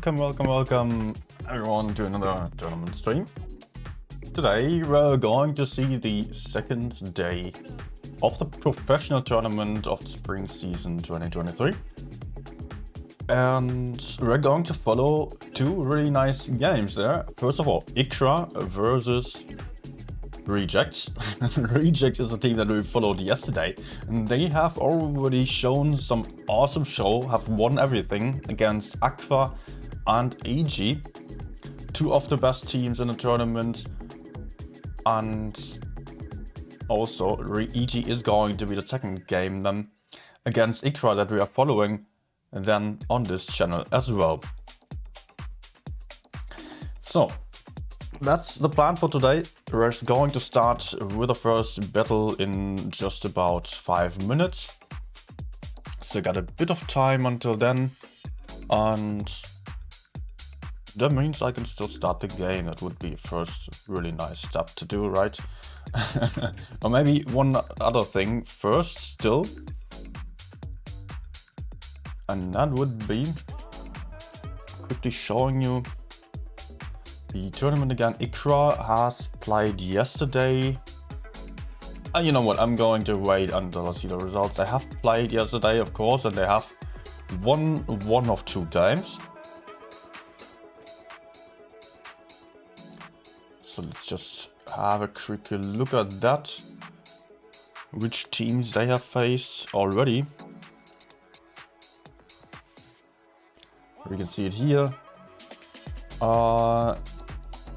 Welcome everyone to another tournament stream. Today we're going to see the second day of the professional tournament of the spring season 2023. And we're going to follow two really nice games there. First of all, Ikra versus Rejects. Rejects is a team that we followed yesterday, and they have already shown some awesome show, have won everything against Aqua and AG, two of the best teams in the tournament. And also EG is going to be the second game then against Ikra that we are following then on this channel as well. So that's the plan for today. We're going to start with the first battle in just about 5 minutes. So got a bit of time until then, and that means I can still start the game. That would be first really nice step to do, right? Or maybe one other thing first still, and that would be quickly showing you the tournament again. Ikra has played yesterday. You know what, I'm going to wait until I see the results. They have played yesterday, of course, and they have won one of two games. So let's just have a quick look at that. Which teams they have faced already. We can see it here.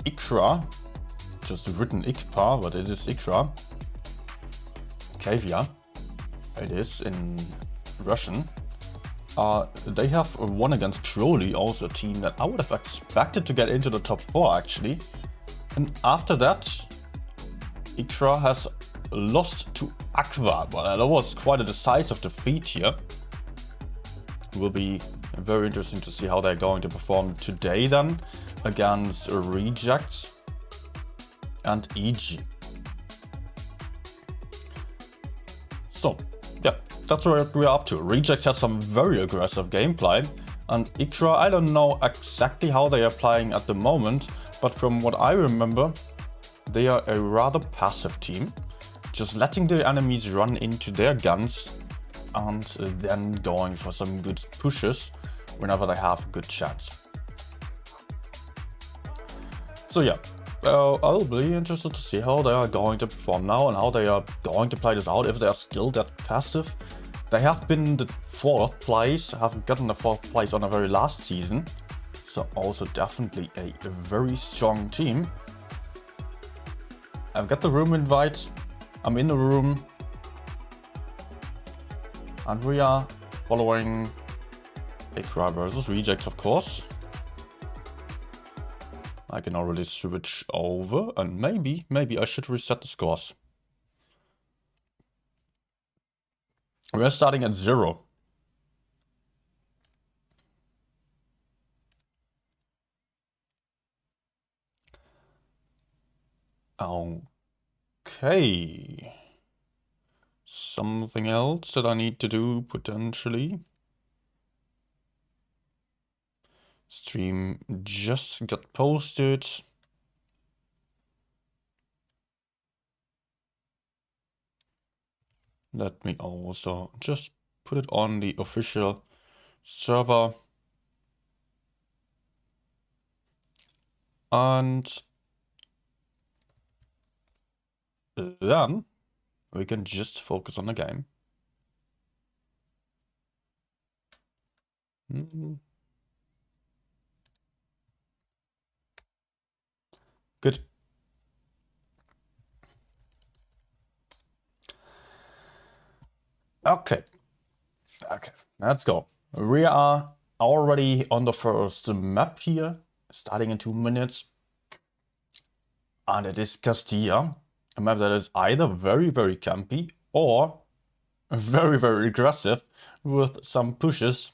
Ikra, just written Ikpa, but it is Ikra. Kavia, it is in Russian. They have won against Crowley, also a team that I would have expected to get into the top 4 actually. And after that, Ikra has lost to Aqua. Well, that was quite a decisive defeat here. It will be very interesting to see how they're going to perform today then against Rejects and EG. So yeah, that's what we're up to. Rejects has some very aggressive gameplay, and Ikra, I don't know exactly how they are playing at the moment, but from what I remember, they are a rather passive team, just letting the enemies run into their guns and then going for some good pushes whenever they have a good chance. So yeah, I'll be interested to see how they are going to perform now and how they are going to play this out, if they are still that passive. They have been the 4th place, have gotten the 4th place on the very last season. So also definitely a very strong team. I've got the room invite, I'm in the room. And we are following Ikra versus Rejects, of course. I can already switch over, and maybe I should reset the scores. We're starting at 0. Okay. Something else that I need to do potentially. Stream just got posted. Let me also just put it on the official server. And then we can just focus on the game. Good. Okay, let's go. We are already on the first map here, starting in 2 minutes. And it is Castilla, a map that is either very campy or very aggressive, with some pushes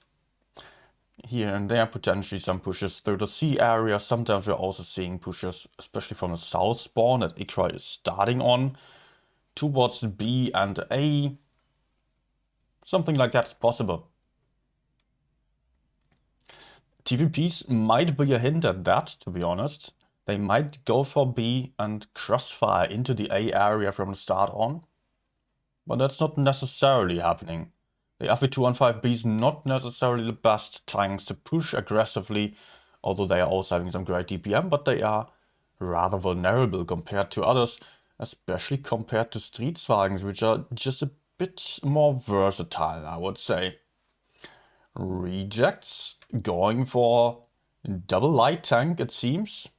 here and there, potentially some pushes through the C area. Sometimes we're also seeing pushes, especially from the south spawn that Ikra is starting on, towards B and A. Something like that is possible. TVPs might be a hint at that, to be honest. They might go for B and crossfire into the A area from the start on. But that's not necessarily happening. The FV215B is not necessarily the best tanks to push aggressively, although they are also having some great DPM, but they are rather vulnerable compared to others, especially compared to Streetswagens, which are just a bit more versatile, I would say. Rejects going for double light tank, it seems.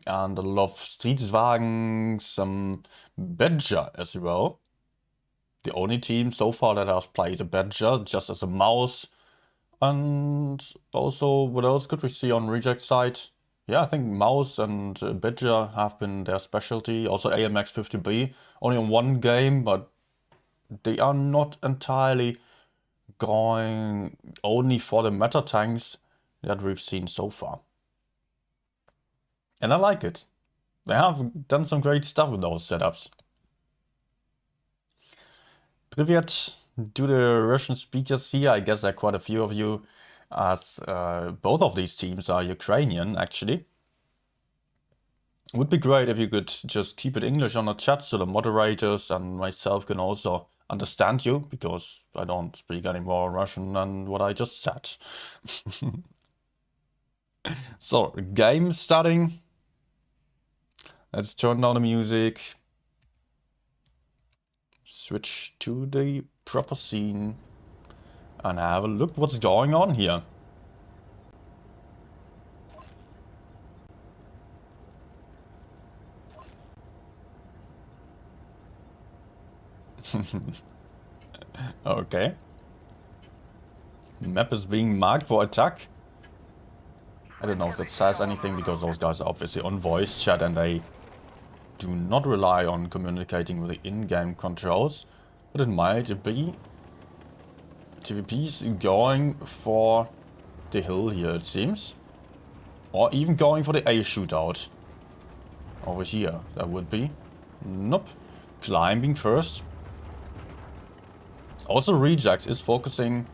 And a lot of Streetswagen, some Badger as well. The only team so far that has played a Badger just as a mouse. And also, what else could we see on Reject side? Yeah, I think mouse and Badger have been their specialty. Also AMX 50B, only on one game, but they are not entirely going only for the meta tanks that we've seen so far. And I like it. They have done some great stuff with those setups. Privyet to the Russian speakers here. I guess there are quite a few of you, as both of these teams are Ukrainian, actually. Would be great if you could just keep it English on the chat so the moderators and myself can also understand you, because I don't speak any more Russian than what I just said. So, game starting. Let's turn down the music. Switch to the proper scene and have a look what's going on here. Okay. Map is being marked for attack. I don't know if that says anything, because those guys are obviously on voice chat and they do not rely on communicating with the in-game controls. But it might be TVPs going for the hill here, it seems. Or even going for the A shootout. Over here, that would be. Nope. Climbing first. Also, Rejects is focusing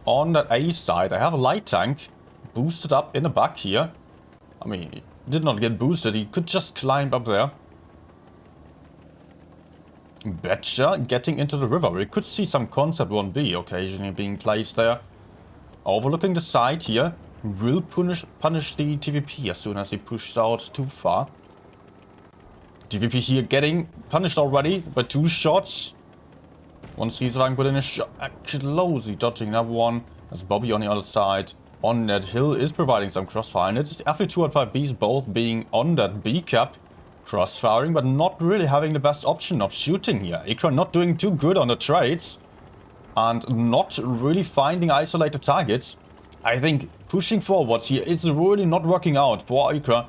on that A side. I have a light tank boosted up in the back here. I mean, he did not get boosted, he could just climb up there. Badger getting into the river. We could see some Concept 1B occasionally being placed there. Overlooking the side here. Will punish the TVP as soon as he pushes out too far. TVP here getting punished already by 2 shots. One Streetswagen put in a shot. Closely dodging that one. As Bobby on the other side on that hill is providing some crossfire. And it's the FV205Bs both being on that B cap. Crossfiring, but not really having the best option of shooting here. Ikra not doing too good on the trades. And not really finding isolated targets. I think pushing forwards here is really not working out for Ikra.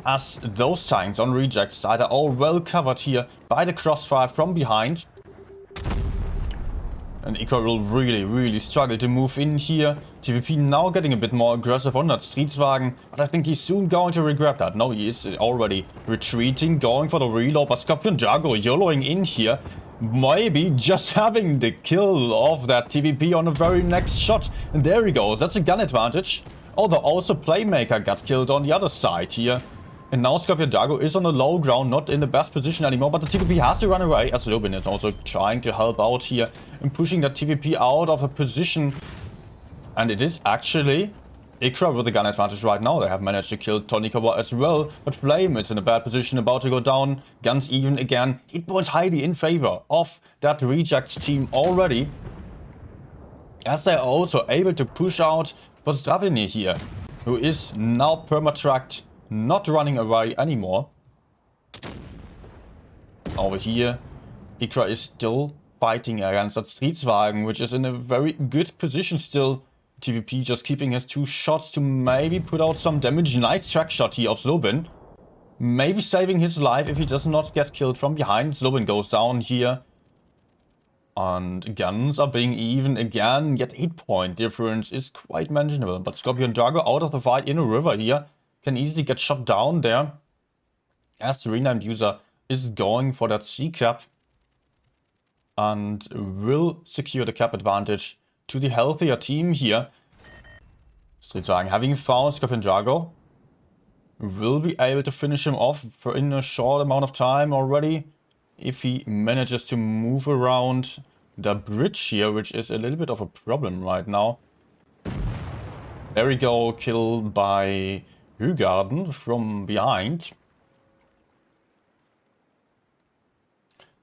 As those tanks on Reject side are all well covered here by the crossfire from behind. And Ikra will really struggle to move in here. TVP now getting a bit more aggressive on that Streetswagen, but I think he's soon going to regret that. No, he is already retreating, going for the reload, but Scorpion Jago YOLOing in here. Maybe just having the kill of that TVP on the very next shot. And there he goes, that's a gun advantage. Although also Playmaker got killed on the other side here. And now Scorpion Jago is on the low ground, not in the best position anymore, but the TVP has to run away, as Lubin is also trying to help out here and pushing that TVP out of a position. And it is actually Ikra with the gun advantage right now. They have managed to kill Tonikawa as well, but Flame is in a bad position, about to go down. Guns even again. Hit points highly in favor of that Rejects team already, as they're also able to push out Postravini here, who is now perma-tracked, not running away anymore. Over here, Ikra is still fighting against that Streetswagen, which is in a very good position still. TVP just keeping his 2 shots to maybe put out some damage. Nice track shot here of Zlobin. Maybe saving his life if he does not get killed from behind. Zlobin goes down here. And guns are being even again. Yet 8-point difference is quite manageable. But Scorpion Jago out of the fight in a river here. Can easily get shot down there. As the renamed user is going for that C cap. And will secure the cap advantage to the healthier team here. Streetwagen having found Scorpion Jago will be able to finish him off in a short amount of time already if he manages to move around the bridge here, which is a little bit of a problem right now. There we go, killed by Hugarden from behind.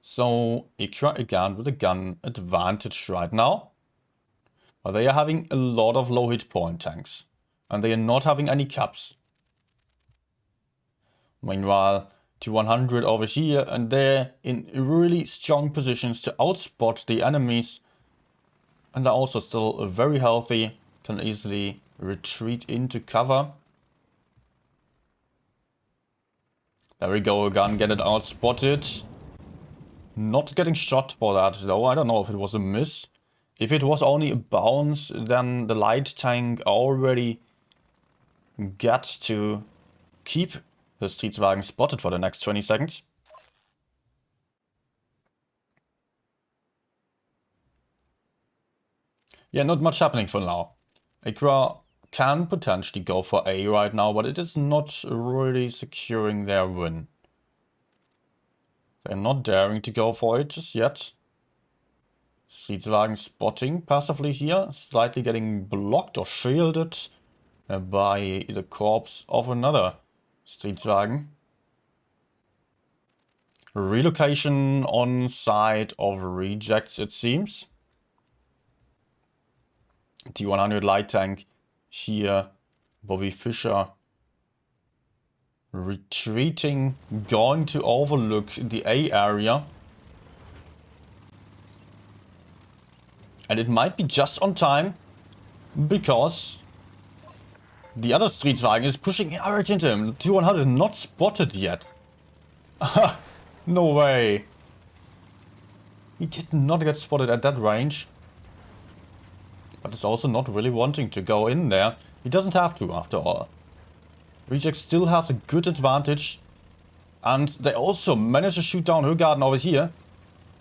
So Ikra again with a gun advantage right now. But they are having a lot of low hit point tanks. And they are not having any caps. Meanwhile, T100 over here, and they're in really strong positions to outspot the enemies. And are also still very healthy, can easily retreat into cover. There we go again, get it outspotted. Not getting shot for that though, I don't know if it was a miss. If it was only a bounce, then the light tank already got to keep the Streetwagen spotted for the next 20 seconds. Yeah, not much happening for now. Ikra can potentially go for A right now, but it is not really securing their win. They're not daring to go for it just yet. Streetwagen spotting passively here, slightly getting blocked or shielded by the corpse of another Streetwagen. Relocation on side of rejects, it seems. T100 light tank here. Bobby Fischer retreating, going to overlook the A area. And it might be just on time, because the other Streetwagen is pushing right into him. T100 not spotted yet. No way. He did not get spotted at that range. But is also not really wanting to go in there. He doesn't have to, after all. Reject still has a good advantage. And they also managed to shoot down Hugarden over here.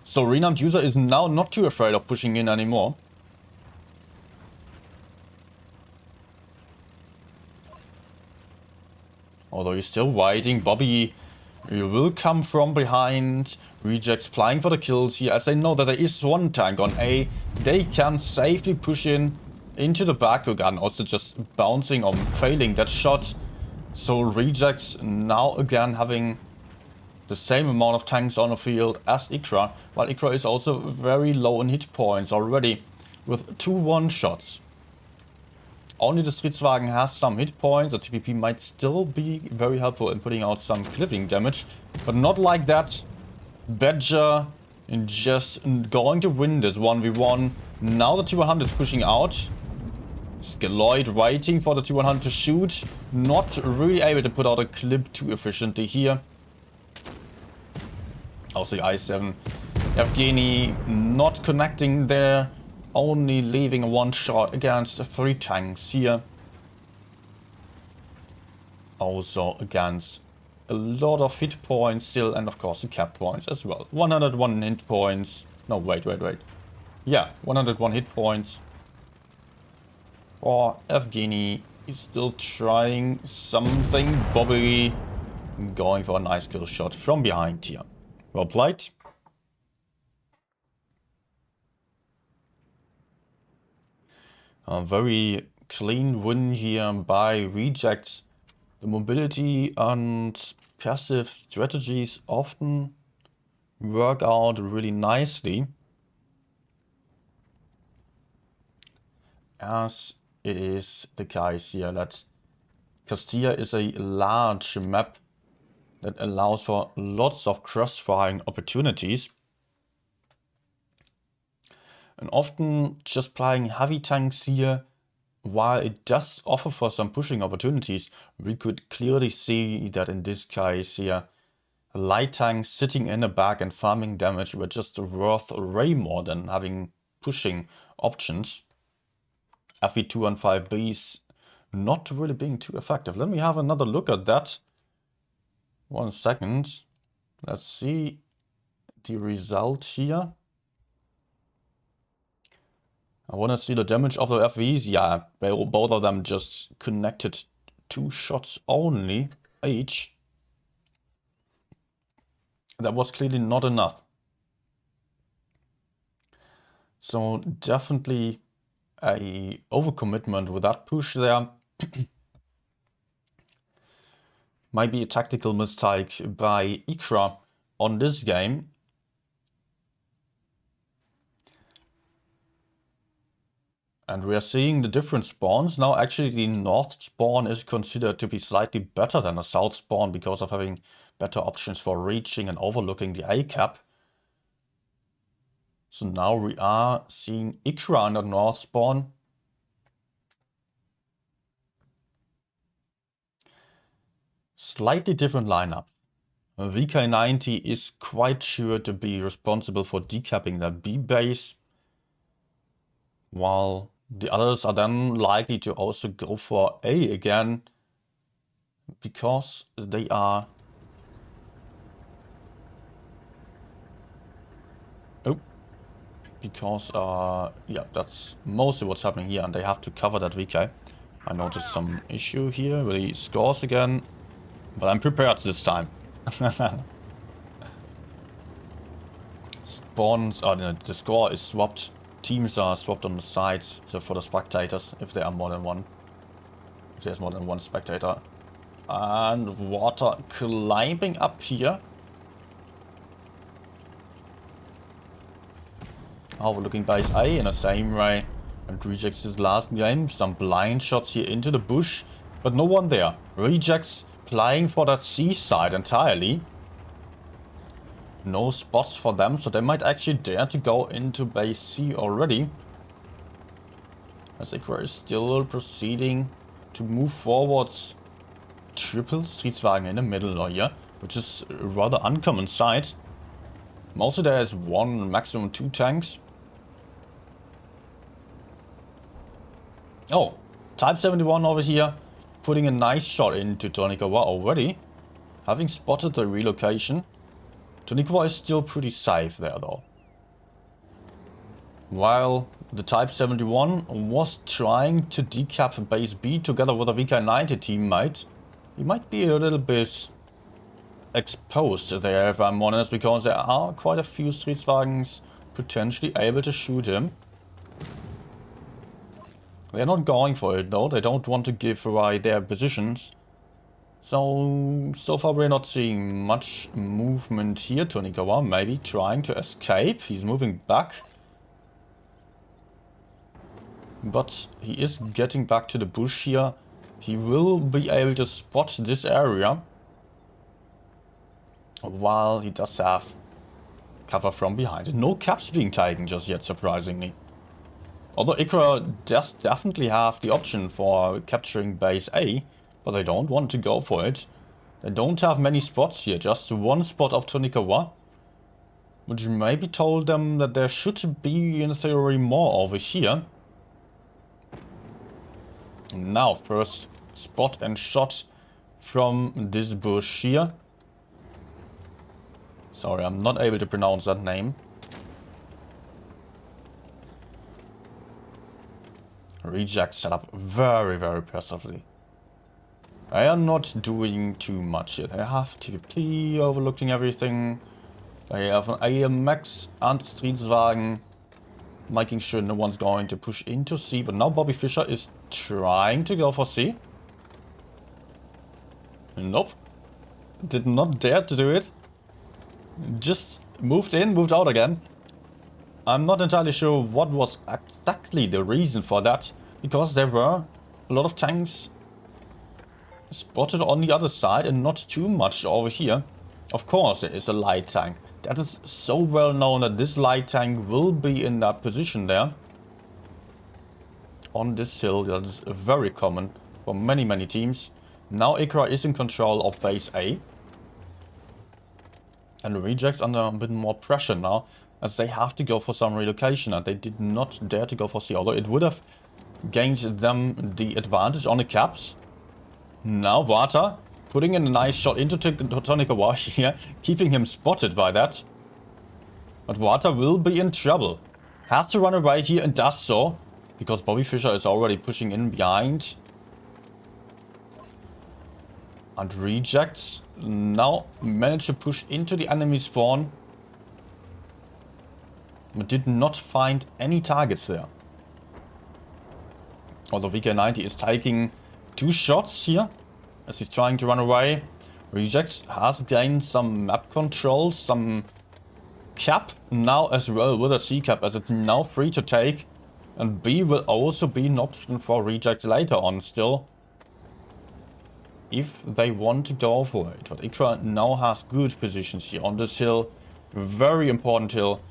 So Renamed User is now not too afraid of pushing in anymore. Although he's still waiting. Bobby will come from behind. Rejects applying for the kills here, as they know that there is one tank on A. They can safely push in into the back. Hugarden also just bouncing or failing that shot. So Rejects now again having the same amount of tanks on the field as Ikra, while Ikra is also very low in hit points already, with 2 one-shots. Only the Streetwagen has some hit points. The TPP might still be very helpful in putting out some clipping damage, but not like that. Badger just going to win this 1v1. Now the T100 is pushing out. Skeloid waiting for the T100 to shoot. Not really able to put out a clip too efficiently here. Also the I7. Evgeny not connecting there. Only leaving a one shot against 3 tanks here. Also against a lot of hit points still, and of course the cap points as well. 101 hit points. No, wait. Yeah, 101 hit points. For Evgeny, he's still trying something. Bobby going for a nice kill shot from behind here. Well played. A very clean win here by Rejects. The mobility and passive strategies often work out really nicely, as it is the case here that Castilla is a large map that allows for lots of cross-firing opportunities. And often just playing heavy tanks here, while it does offer for some pushing opportunities, we could clearly see that in this case here, light tanks sitting in the back and farming damage were just worth way more than having pushing options. FV2 and 5Bs not really being too effective. Let me have another look at that. 1 second. Let's see the result here. I want to see the damage of the FVs. Yeah, both of them just connected 2 shots only each. That was clearly not enough. So definitely a overcommitment with that push there. Might be a tactical mistake by Ikra on this game. And we are seeing the different spawns. Now actually the north spawn is considered to be slightly better than the south spawn because of having better options for reaching and overlooking the A cap. So now we are seeing Ikra on the north spawn. Slightly different lineup. VK90 is quite sure to be responsible for decapping the B base, while the others are then likely to also go for A again, because they are... Oh, because, yeah, that's mostly what's happening here, and they have to cover that VK. I noticed some issue here where he scores again, but I'm prepared this time. Spawns, the score is swapped. Teams are swapped on the sides, so for the spectators, if there are more than one. If there's more than one spectator. And water climbing up here. Overlooking base A in the same way. And rejects his last game. Some blind shots here into the bush, but no one there. Rejects playing for that C side entirely. No spots for them, so they might actually dare to go into base C already. As Ikra is still proceeding to move forwards. Triple Streetswagen in the middle here, which is a rather uncommon sight. Mostly there is 1, maximum 2 tanks. Oh, Type 71 over here, putting a nice shot into Tournikawa already. Having spotted the relocation. Tournikawa is still pretty safe there though. While the Type 71 was trying to decap base B together with a VK90 teammate, he might be a little bit exposed there, if I'm honest, because there are quite a few Streetswagens potentially able to shoot him. They're not going for it though, they don't want to give away their positions. So far we're not seeing much movement here. Tournikawa maybe trying to escape, he's moving back. But he is getting back to the bush here. He will be able to spot this area. While he does have cover from behind. No caps being taken just yet, surprisingly. Although Ikra does definitely have the option for capturing base A, but they don't want to go for it. They don't have many spots here, just one spot of Tournikawa. Which maybe told them that there should be, in theory, more over here. Now, first spot and shot from this bush here. Sorry, I'm not able to pronounce that name. Reject set up very, very passively. They are not doing too much here. They have TVP overlooking everything. They have an AMX and Streetswagen, making sure no one's going to push into C. But now Bobby Fischer is trying to go for C. Nope. Did not dare to do it. Just moved in, moved out again. I'm not entirely sure what was exactly the reason for that, because there were a lot of tanks spotted on the other side and not too much over here. Of course there is a light tank. That is so well known that this light tank will be in that position there. On this hill, that is very common for many teams. Now Ikra is in control of base A. And the rejects under a bit more pressure now, as they have to go for some relocation, and they did not dare to go for C, although it would have gained them the advantage on the caps. Now Vata putting in a nice shot into Tournikawa here, keeping him spotted by that. But Vata will be in trouble. Has to run away here and does so, because Bobby Fischer is already pushing in behind. And Rejects now managed to push into the enemy spawn, but did not find any targets there. Although VK90 is taking 2 shots here as he's trying to run away. Rejects has gained some map control, some cap now as well with a C cap, as it's now free to take. And B will also be an option for Rejects later on still, if they want to go for it. But Ikra now has good positions here on this hill. Very important hill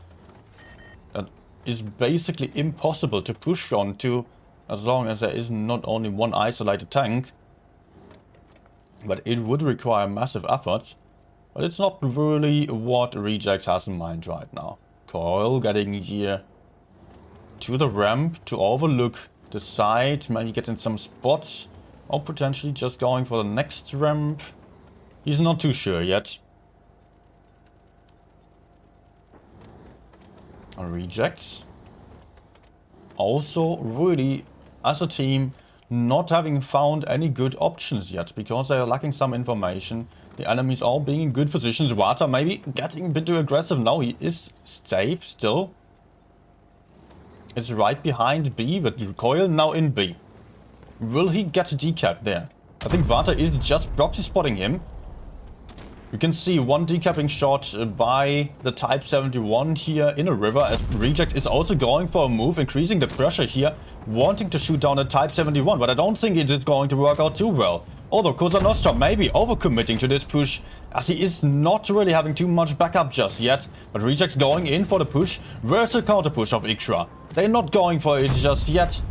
that is basically impossible to push onto as long as there is not only one isolated tank. But it would require massive effort. But it's not really what Rejects has in mind right now. Coil getting here to the ramp to overlook the side, maybe getting some spots. Or potentially just going for the next ramp. He's not too sure yet. Rejects. Also really, as a team, not having found any good options yet, because they are lacking some information. The enemies all being in good positions. Wata maybe getting a bit too aggressive. No, he is safe still. It's right behind B, but Coil now in B. Will he get a decap there? I think Vata is just proxy spotting him. You can see one decapping shot by the Type 71 here in a river, as Reject is also going for a move, increasing the pressure here, wanting to shoot down a Type 71, but I don't think it is going to work out too well. Although Cosa Nostra may be overcommitting to this push, as he is not really having too much backup just yet, but Reject's going in for the push. Where's the counter push of Ikra? They're not going for it just yet.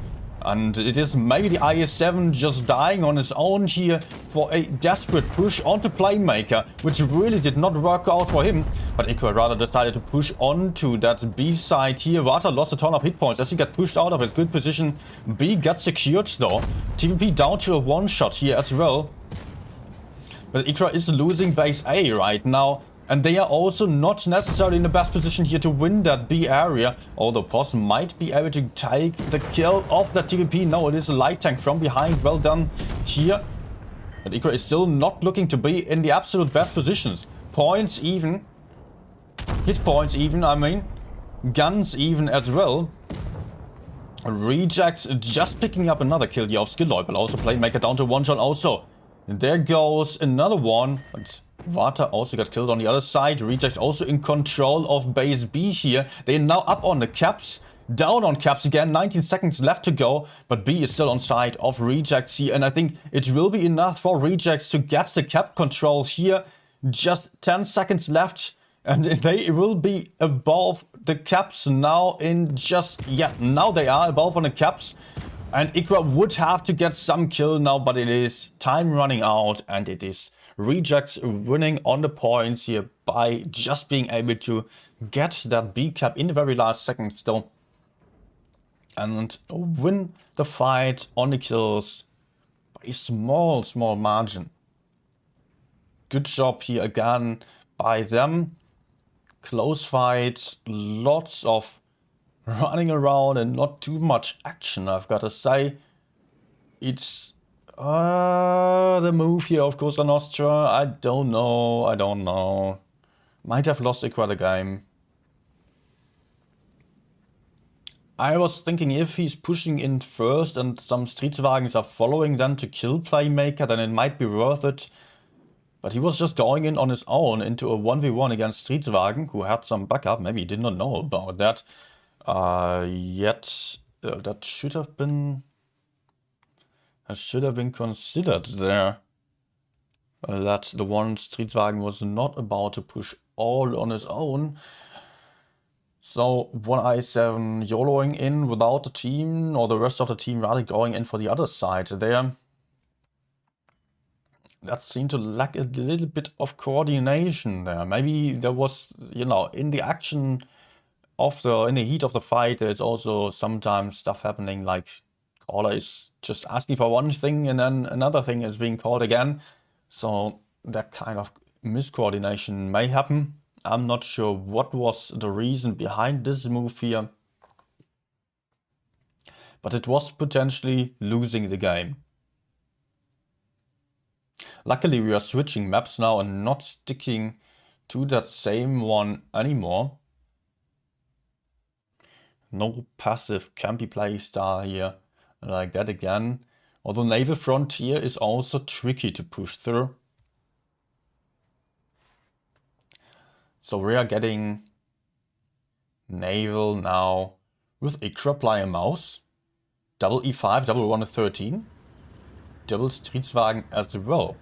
And it is maybe the IS-7 just dying on his own here for a desperate push onto Playmaker, which really did not work out for him. But Ikra rather decided to push onto that B side here. Vata lost a ton of hit points as he got pushed out of his good position. B got secured though. TVP down to a one-shot here as well. But Ikra is losing base A right now. And they are also not necessarily in the best position here to win that B area. Although Pos might be able to take the kill off that TVP. No, it is a light tank from behind. Well done here. But Ikra is still not looking to be in the absolute best positions. Points even. Hit points even, I mean. Guns even as well. Rejects just picking up another kill here of Skilloy. But also Playmaker down to one shot also. And there goes another one. But Vata also got killed on the other side. Rejects also in control of base B here. They're now up on the caps. Down on caps again. 19 seconds left to go. But B is still on side of Rejects here. And I think it will be enough for Rejects to get the cap control here. Just 10 seconds left. And they will be above the caps now in just... Yeah, now they are above on the caps. And Ikra would have to get some kill now. But it is time running out. And it is Rejects winning on the points here by just being able to get that B cap in the very last seconds though. And win the fight on the kills by a small margin. Good job here again by them. Close fight, lots of running around and not too much action, I've got to say. It's the move here of Cosa Nostra, I don't know. Might have lost Ikra the game. I was thinking if he's pushing in first and some Streetswagens are following then to kill Playmaker, then it might be worth it. But he was just going in on his own into a 1v1 against Streetswagen, who had some backup. Maybe he did not know about that. That should have been... It should have been considered there. That the one Streetswagen was not about to push all on his own. So one i7 YOLOing in without the team, or the rest of the team rather going in for the other side there. That seemed to lack a little bit of coordination there. Maybe there was, you know, in the action of in the heat of the fight, there's also sometimes stuff happening like caller is just asking for one thing and then another thing is being called again. So that kind of miscoordination may happen. I'm not sure what was the reason behind this move here. but it was potentially losing the game. Luckily we are switching maps now and not sticking to that same one anymore. No passive campy play style here like that again. Although Naval Frontier is also tricky to push through. So we are getting Naval now with Ikra playing mouse. Double E5, double 113. Double Stridswagen as well.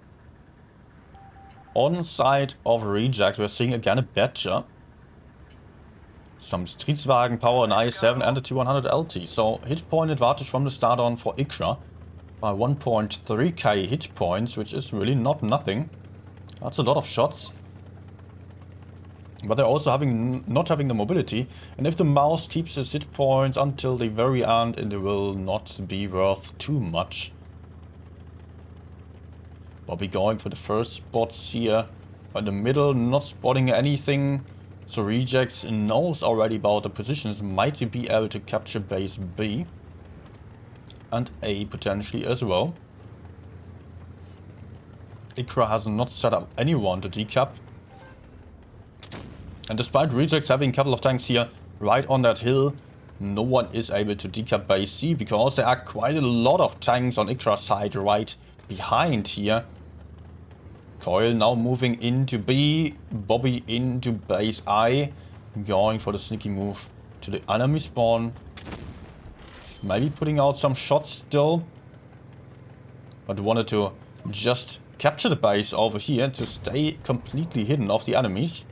On side of Reject we're seeing again a Badger. Some Stridswagen power, an IS-7 and a T100 LT. So hit point advantage from the start on for Ikra by 1.3k hit points, which is really not nothing. That's a lot of shots. But they're also not having the mobility. And if the mouse keeps his hit points until the very end, it will not be worth too much. Bobby going for the first spots here. In the middle, not spotting anything. So Rejects knows already about the positions, might be able to capture base B and A potentially as well. Ikra has not set up anyone to decap. And despite Rejects having a couple of tanks here right on that hill, no one is able to decap base C because there are quite a lot of tanks on Ikra's side right behind here. Coil now moving into B, Bobby into base I, going for the sneaky move to the enemy spawn. Maybe putting out some shots still, but wanted to just capture the base over here to stay completely hidden of the enemies.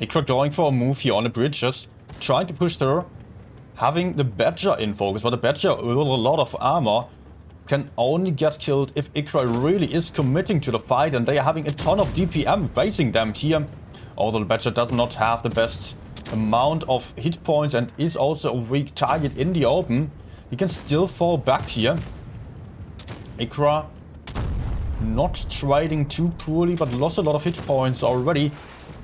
Ikra going for a move here on the bridges, trying to push through, having the Badger in focus, but the Badger with a lot of armor can only get killed if Ikra really is committing to the fight, and they are having a ton of DPM facing them here. Although the Badger does not have the best amount of hit points and is also a weak target in the open, he can still fall back here. Ikra not trading too poorly, but lost a lot of hit points already.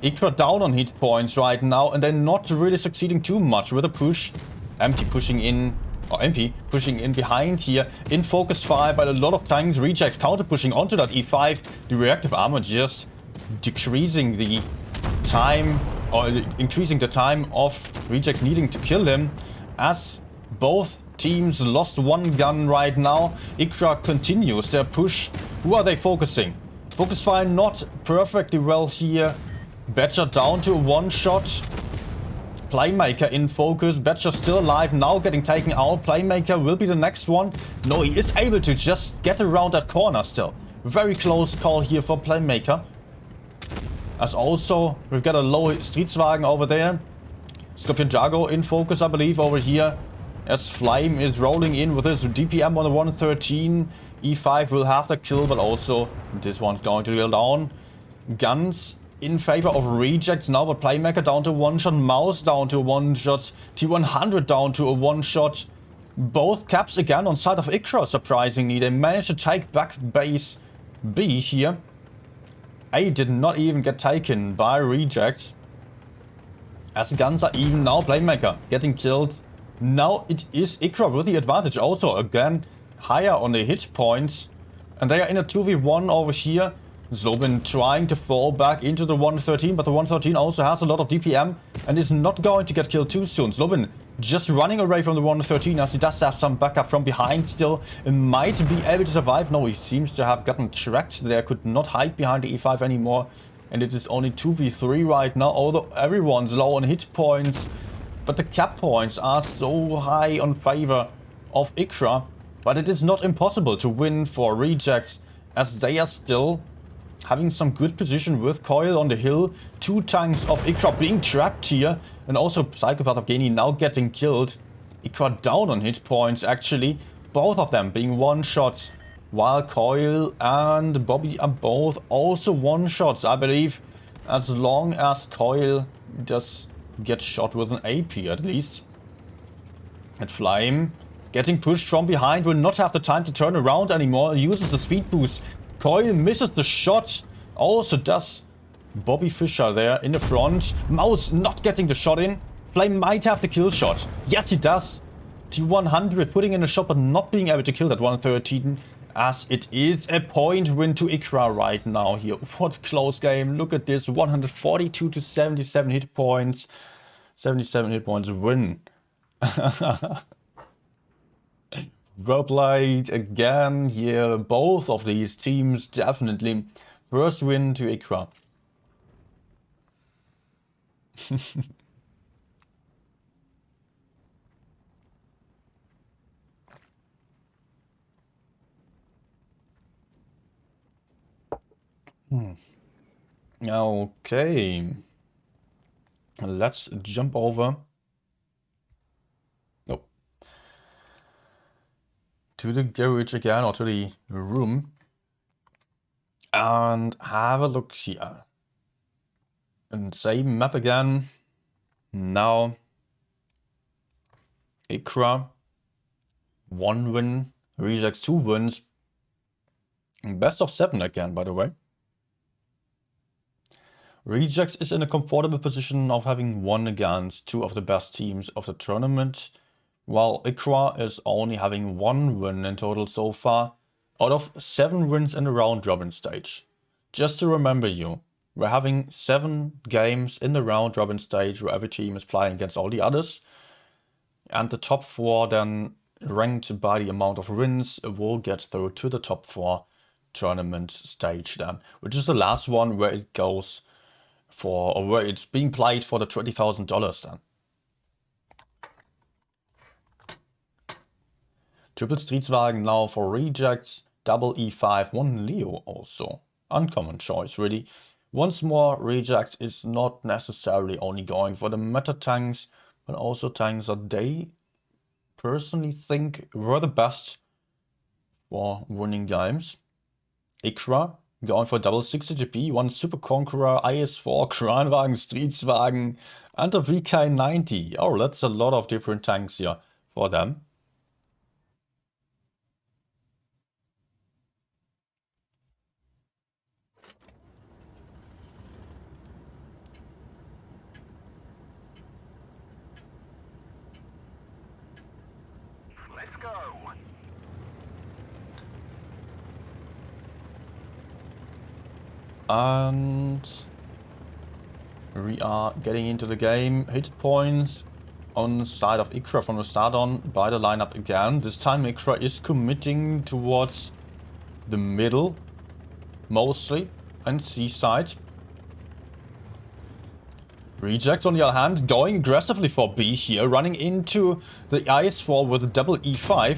Ikra down on hit points right now, and they're not really succeeding too much with a push. Empty pushing in, or MP pushing in behind here, in focus fire by a lot of tanks. Rejects counter pushing onto that E5. The reactive armor just decreasing the time, or increasing the time of Rejects needing to kill him, as both teams lost one gun right now. Ikra continues their push. Who are they focusing? Focus fire not perfectly well here. Badger down to one shot. Playmaker in focus. Badger still alive, now getting taken out. Playmaker will be the next one. No, he is able to just get around that corner still. Very close call here for Playmaker. As also, we've got a low Stridswagen over there. Scorpion Jago in focus, I believe, over here. As Flame is rolling in with his DPM on the 113. E5 will have the kill, but also this one's going to go down. Guns in favor of Rejects now, but Playmaker down to one shot, Mouse down to one shot, T100 down to a one shot. Both caps again on side of Ikra, surprisingly. They managed to take back base B here. A did not even get taken by Rejects. As guns are even now, Playmaker getting killed. Now it is Ikra with the advantage also, again higher on the hit points. And they are in a 2v1 over here. Zlobin trying to fall back into the 113, but the 113 also has a lot of DPM and is not going to get killed too soon. Zlobin just running away from the 113 as he does have some backup from behind still and might be able to survive. No, he seems to have gotten tracked there, could not hide behind the E5 anymore. And it is only 2v3 right now, although everyone's low on hit points. But the cap points are so high on favor of Ikra. But it is not impossible to win for Rejects, as they are still having some good position with Coil on the hill. Two tanks of Ikra being trapped here. And also Psychopath of Geni now getting killed. Ikra down on hit points actually. Both of them being one shots. While Coil and Bobby are both also one shots, I believe. As long as Coil does get shot with an AP at least. And Flame getting pushed from behind, will not have the time to turn around anymore. Uses the speed boost. Coil misses the shot. Also does Bobby Fischer there in the front. Mouse not getting the shot in. Flame might have the kill shot. Yes, he does. T100 putting in a shot but not being able to kill that 113, as it is a point win to Ikra right now here. What a close game. Look at this. 142 to 77 hit points. 77 hit points win. Well played again here. Both of these teams definitely. First win to Ikra. Okay. Let's jump over. Oh. To the garage again, or to the room. And have a look here. And same map again. Now Ikra. 1 win. Rejects 2 wins. Best of 7 again, by the way. Rejects is in a comfortable position of having won against 2 of the best teams of the tournament, while Ikra is only having 1 win in total so far, out of 7 wins in the round robin stage. Just to remember you, we're having 7 games in the round robin stage where every team is playing against all the others, and the top 4 then, ranked by the amount of wins, will get through to the top 4 tournament stage then, which is the last one where it goes for, or where it's being played for the $20,000 then. Triple Streetswagen now for rejects, double E5, 1 Leo also. Uncommon choice really. Once more, rejects is not necessarily only going for the meta tanks, but also tanks that they personally think were the best for winning games. Ikra going for double 60 GP, 1 Super Conqueror, IS4, Kranwagen, Streetswagen, and a VK90. Oh, that's a lot of different tanks here for them. Let's go. And we are getting into the game. Hit points on the side of Ikra from the start on by the lineup again. This time Ikra is committing towards the middle, mostly, and C side. Rejects on the other hand going aggressively for B here, running into the IS4 with a double E5.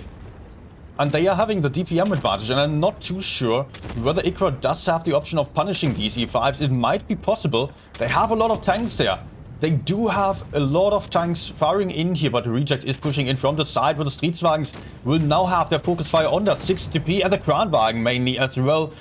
And they are having the DPM advantage, and I'm not too sure whether Ikra does have the option of punishing these E5s. It might be possible. They have a lot of tanks there. They do have a lot of tanks firing in here, but the Reject is pushing in from the side, where the Streetswagens will now have their focus fire on that 60 TP and the Kranwagen mainly as well.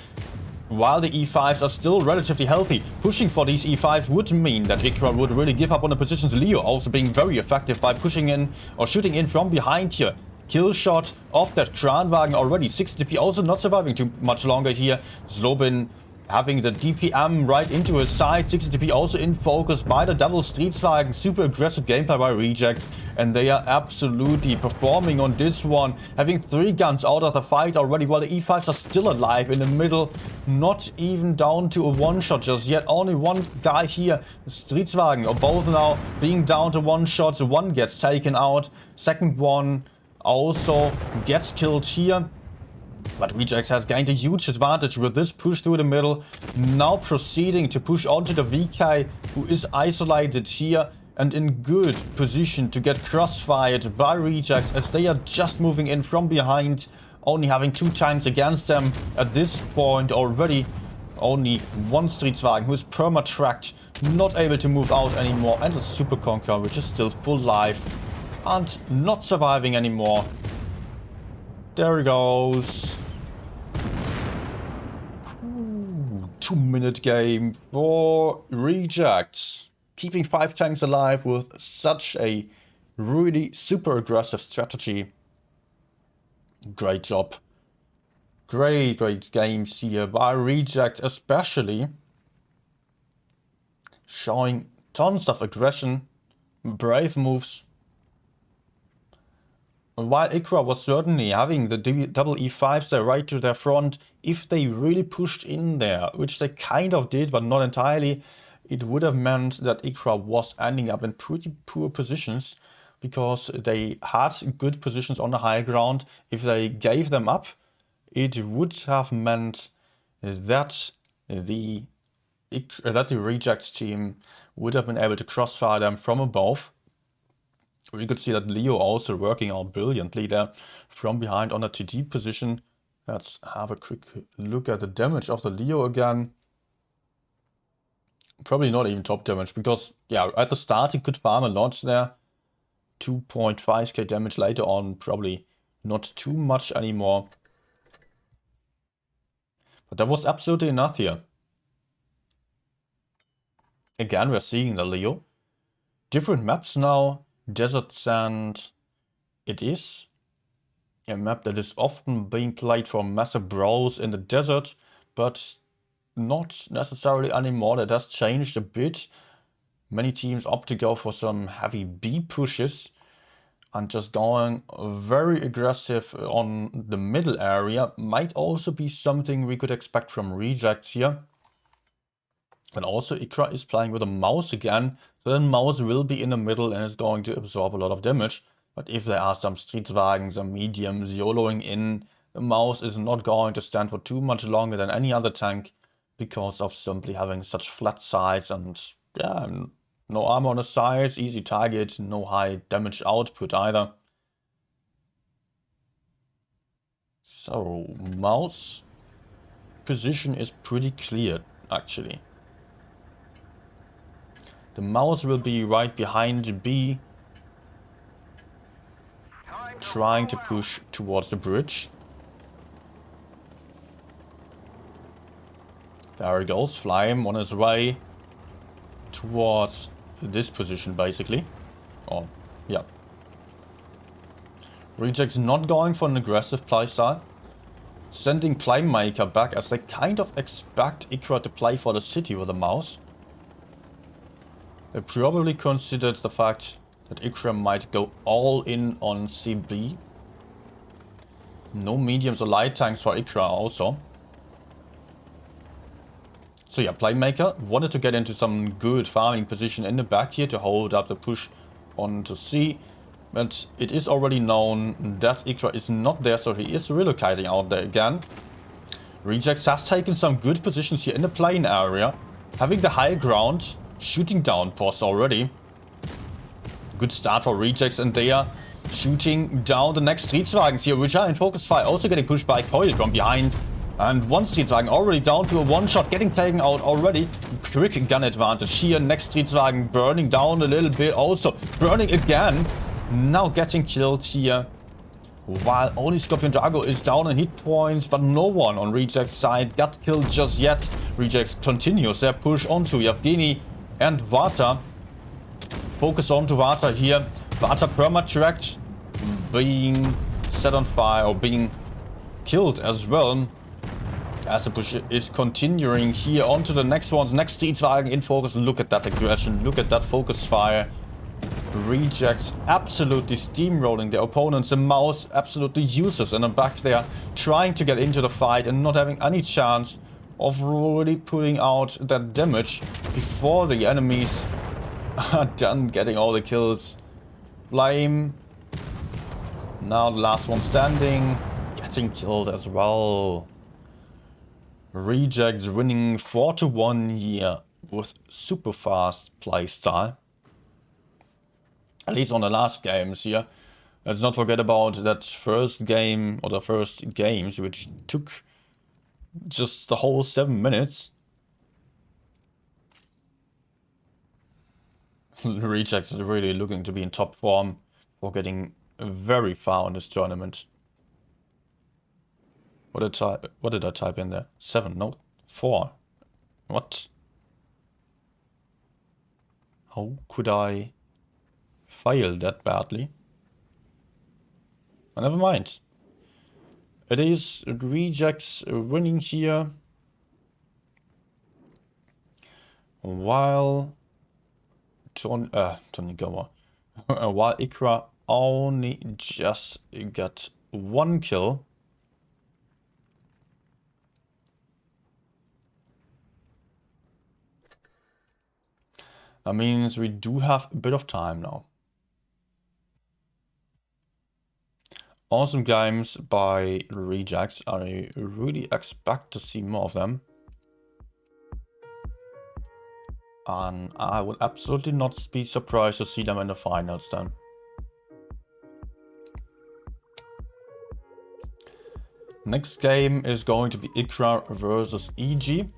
While the E5s are still relatively healthy, pushing for these E5s would mean that Ikra would really give up on the positions. Leo also being very effective by pushing in or shooting in from behind here. Kill shot of that Kranwagen already. 60 DP also not surviving too much longer here. Zlobin having the DPM right into his side. 60 DP also in focus by the double Streetswagen. Super aggressive gameplay by Reject. And they are absolutely performing on this one. Having 3 guns out of the fight already, while the E5s are still alive in the middle. Not even down to a one-shot just yet. Only 1 guy here. Streetswagen are both now being down to 1 shot. So 1 gets taken out. Second one also gets killed here, but Rejects has gained a huge advantage with this push through the middle. Now proceeding to push onto the VK, who is isolated here and in good position to get crossfired by Rejects, as they are just moving in from behind, only having 2 tanks against them at this point already. Only 1 Streetswagen who is perma-tracked, not able to move out anymore, and a Super Conqueror which is still full life and not surviving anymore. There he goes. 2-minute game for Rejects. Keeping 5 tanks alive with such a really super aggressive strategy. Great job. Great games here by Reject, especially. Showing tons of aggression. brave moves. While Ikra was certainly having the double E5s there right to their front, if they really pushed in there, which they kind of did, but not entirely, it would have meant that Ikra was ending up in pretty poor positions because they had good positions on the high ground. If they gave them up, it would have meant that the rejects team would have been able to crossfire them from above. We could see that Leo also working out brilliantly there from behind on a TD position. Let's have a quick look at the damage of the Leo again. Probably not even top damage because, yeah, at the start he could farm a lot there. 2.5k damage later on, probably not too much anymore. But that was absolutely enough here. Again, we're seeing the Leo. Different maps now. Desert Sand. It is a map that is often being played for massive brawls in the desert, but not necessarily anymore. That has changed a bit. Many teams opt to go for some heavy B pushes and just going very aggressive on the middle area. Might also be something we could expect from rejects here. And also Ikra is playing with a mouse again, so then mouse will be in the middle and is going to absorb a lot of damage. But if there are some Streetwagen, some mediums YOLOing in, the mouse is not going to stand for too much longer than any other tank because of simply having such flat sides and, yeah, no armor on the sides, easy target, no high damage output either. So, mouse position is pretty clear, actually. The mouse will be right behind B, trying to push towards the bridge. There he goes, Flame on his way towards this position, basically. Oh, yeah. Rejects not going for an aggressive playstyle. Sending Playmaker back as they kind of expect Ikra to play for the city with a mouse. They probably considered the fact that Ikra might go all in on CB. No mediums or light tanks for Ikra also. So yeah, Playmaker wanted to get into some good farming position in the back here to hold up the push onto C. But it is already known that Ikra is not there, so he is relocating out there again. Rejects has taken some good positions here in the plain area, having the high ground, shooting down posts already. Good start for Rejects, and they are shooting down the next Streetwagens here, which are in focus fire, also getting pushed by Coil from behind. And one Streetwagen already down to a one-shot, getting taken out already. Quick gun advantage here. Next Streetwagen burning down a little bit, also burning again. Now getting killed here. While only Scorpion Drago is down in hit points, but no one on Reject's side got killed just yet. Rejects continues their push onto Yevgeny and Vata. Focus onto Vata here. Vata perma-tracked, being set on fire or being killed as well. As the push is continuing here onto the next ones. Next Streetwagen in focus. Look at that aggression. Look at that focus fire. Rejects absolutely steamrolling their opponents. The mouse absolutely useless in the back there, trying to get into the fight and not having any chance of really putting out that damage before the enemies are done getting all the kills. Flame, now the last one standing, getting killed as well. Rejects winning 4-1 here with super fast playstyle. At least on the last games here. Let's not forget about that first game, or the first games, which took just the whole 7 minutes. Rejects are really looking to be in top form for getting very far in this tournament. What did I type in there? 7, no, 4. What? How could I fail that badly? But never mind. It is Rejects winning here. While Tourney goer. While Ikra only just got 1 kill. That means we do have a bit of time now. Awesome games by Rejects. I really expect to see more of them. And I would absolutely not be surprised to see them in the finals then. Next game is going to be Ikra versus EG.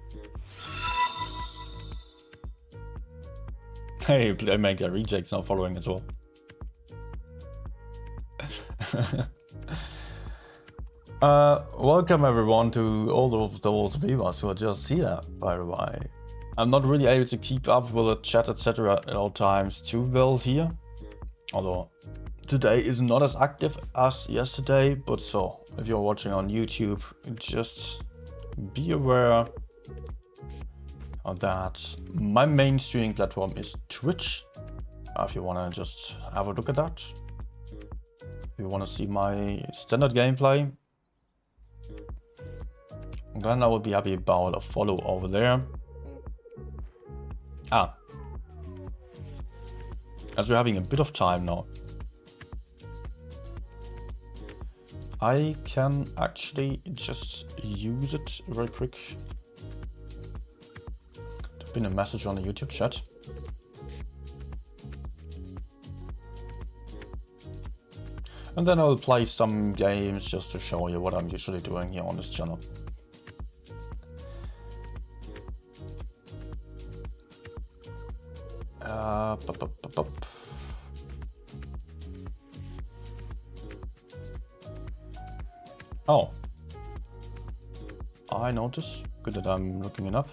Hey, Playmaker Rejects now following as well. Welcome everyone to all of those viewers who are just here, by the way. I'm not really able to keep up with the chat etc. at all times too well here. Although today is not as active as yesterday, but so if you're watching on YouTube, just be aware that my main streaming platform is Twitch. If you wanna just have a look at that. If you wanna see my standard gameplay, then I would be happy about a follow over there. As we're having a bit of time now, I can actually just use it very quick to pin a message on the YouTube chat. And then I'll play some games just to show you what I'm usually doing here on this channel. Oh, I noticed. Good that I'm looking it up.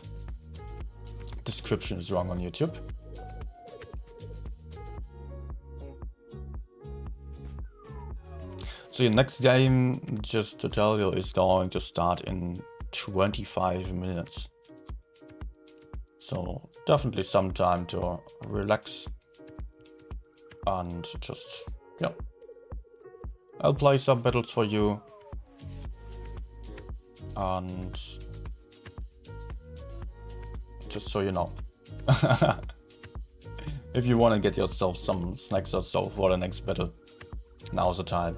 Description is wrong on YouTube. So your next game, just to tell you, is going to start in 25 minutes. So definitely some time to relax and just, yeah. I'll play some battles for you. And just so you know, if you want to get yourself some snacks or so for the next battle, now's the time.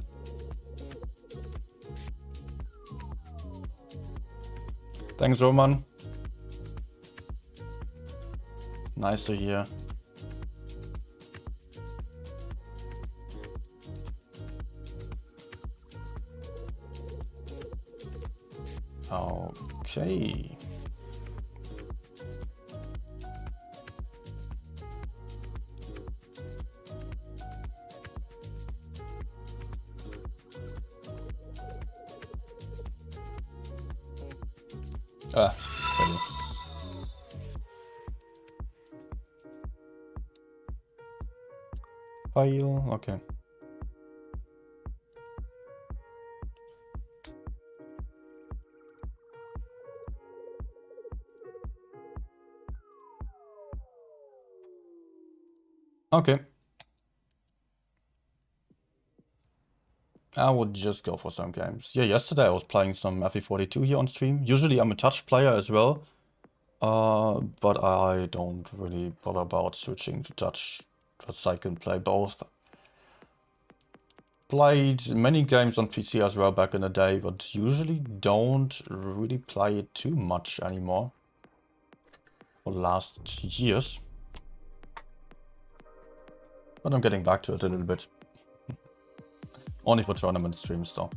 Thanks, Roman. Nice to hear. Okay. Ready. File, okay. Okay. I would just go for some games. Yeah, yesterday I was playing some FE42 here on stream. Usually I'm a touch player as well. But I don't really bother about switching to touch, because I can play both. Played many games on PC as well back in the day, but usually don't really play it too much anymore. For the last years. But I'm getting back to it a little bit. Only for tournament streams though.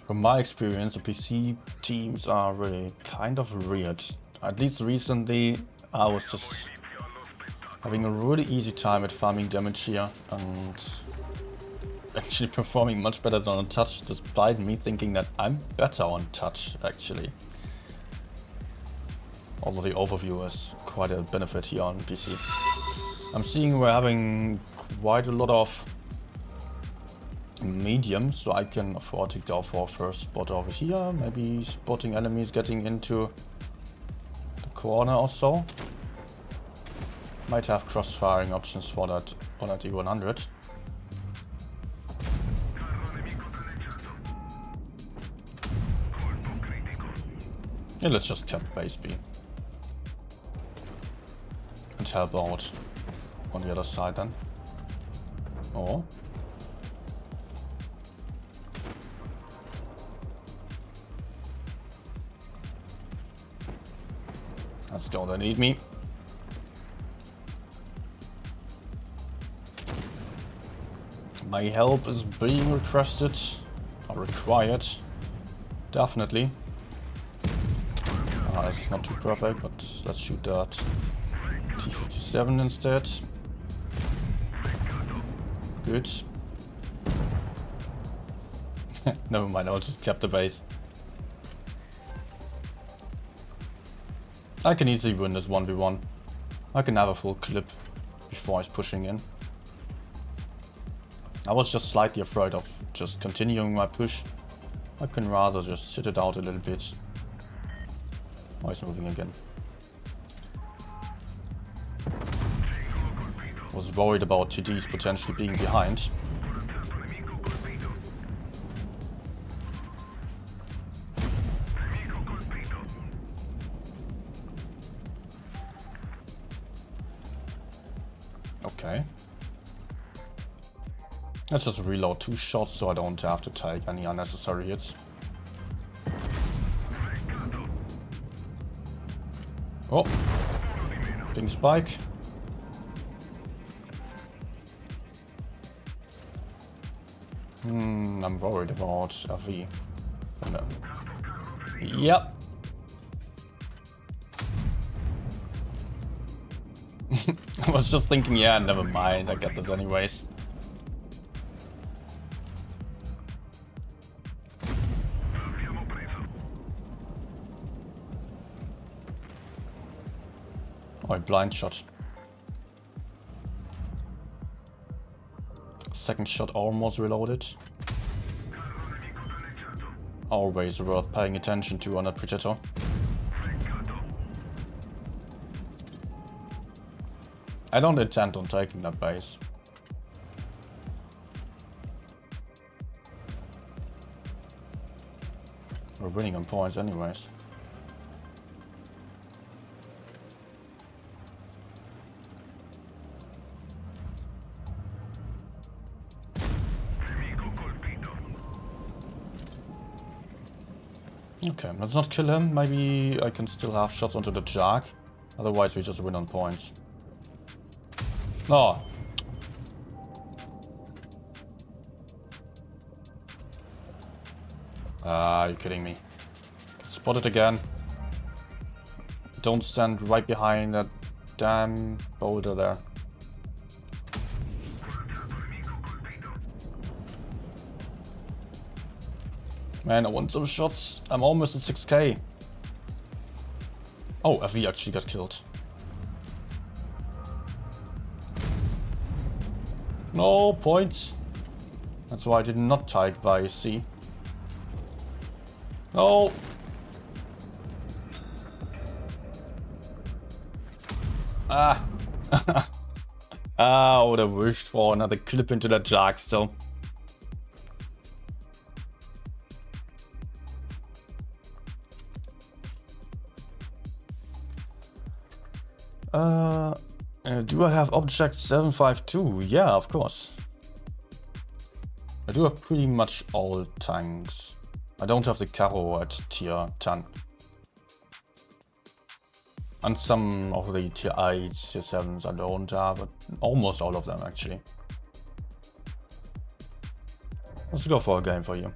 From my experience, the PC teams are really kind of weird. At least recently, I was just having a really easy time at farming damage here and actually performing much better than on touch, despite me thinking that I'm better on touch, actually. Also the overview is quite a benefit here on PC. I'm seeing we're having quite a lot of mediums, so I can afford to go for a first spot over here. Maybe spotting enemies getting into the corner or so. Might have cross-firing options for that on at E100. Yeah, let's just cap base B. And help out on the other side then. Oh. Let's go, they need me. My help is being requested, or required, definitely. It's not too perfect, but let's shoot that T-57 instead. Good. Never mind, I'll just cap the base. I can easily win this 1v1. I can have a full clip before he's pushing in. I was just slightly afraid of just continuing my push. I can rather just sit it out a little bit. Oh, he's moving again. Was worried about TDs potentially being behind. Okay. Let's just reload 2 shots so I don't have to take any unnecessary hits. Oh, big spike. I'm worried about RV. No. Yep. I was just thinking, yeah, never mind, I get this anyways. Oh, I blind shot. Second shot almost reloaded. Always worth paying attention to on a Predator. I don't intend on taking that base. We're winning on points anyways. Okay, let's not kill him. Maybe I can still have shots onto the Jag. Otherwise we just win on points. No. Are you kidding me? Spot it again. Don't stand right behind that damn boulder there. Man, I want some shots. I'm almost at 6k. Oh, FV actually got killed. No points. That's why I did not take by C. No. Ah. Ah, I would have wished for another clip into that Jag still. Do I have object 752? Yeah, of course. I do have pretty much all tanks. I don't have the Caro at tier 10. And some of the tier 8s, tier 7s I don't have, but almost all of them actually. Let's go for a game for you.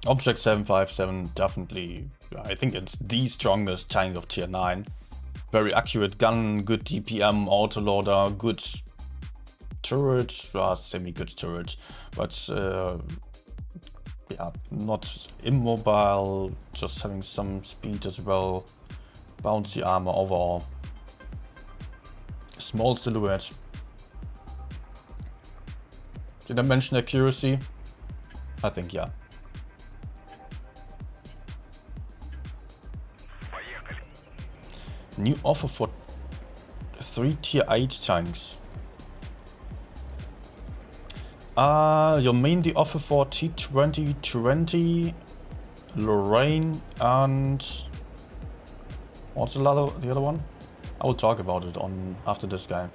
Object 757 definitely, I think it's the strongest tank of tier 9. Very accurate gun, good DPM, autoloader, good turret, semi-good turret, but yeah, not immobile, just having some speed as well. Bouncy armor overall. Small silhouette. Did I mention accuracy? I think yeah. New offer for 3 tier 8 tanks. You mean the offer for T2020, Lorraine, and what's the other one? I will talk about it after this guy.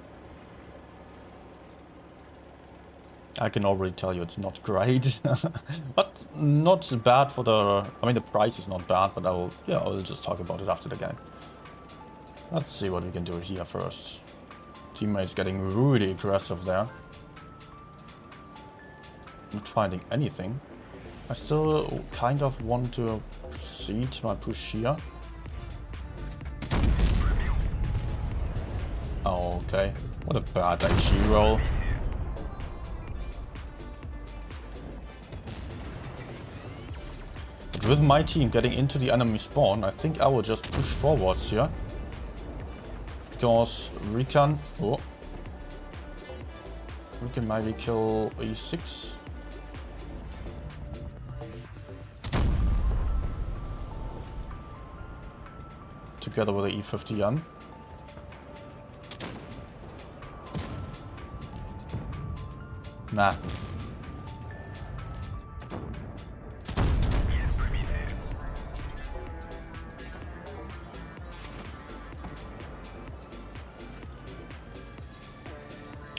I can already tell you it's not great, but not bad for the. I mean the price is not bad, but I will just talk about it after the game. Let's see what we can do here first. Teammates getting really aggressive there. Not finding anything. I still kind of want to proceed my push here. Oh, okay. What a bad XG roll. But with my team getting into the enemy spawn, I think I will just push forwards here. Because we can maybe kill E6. Together with the E50M. Nah.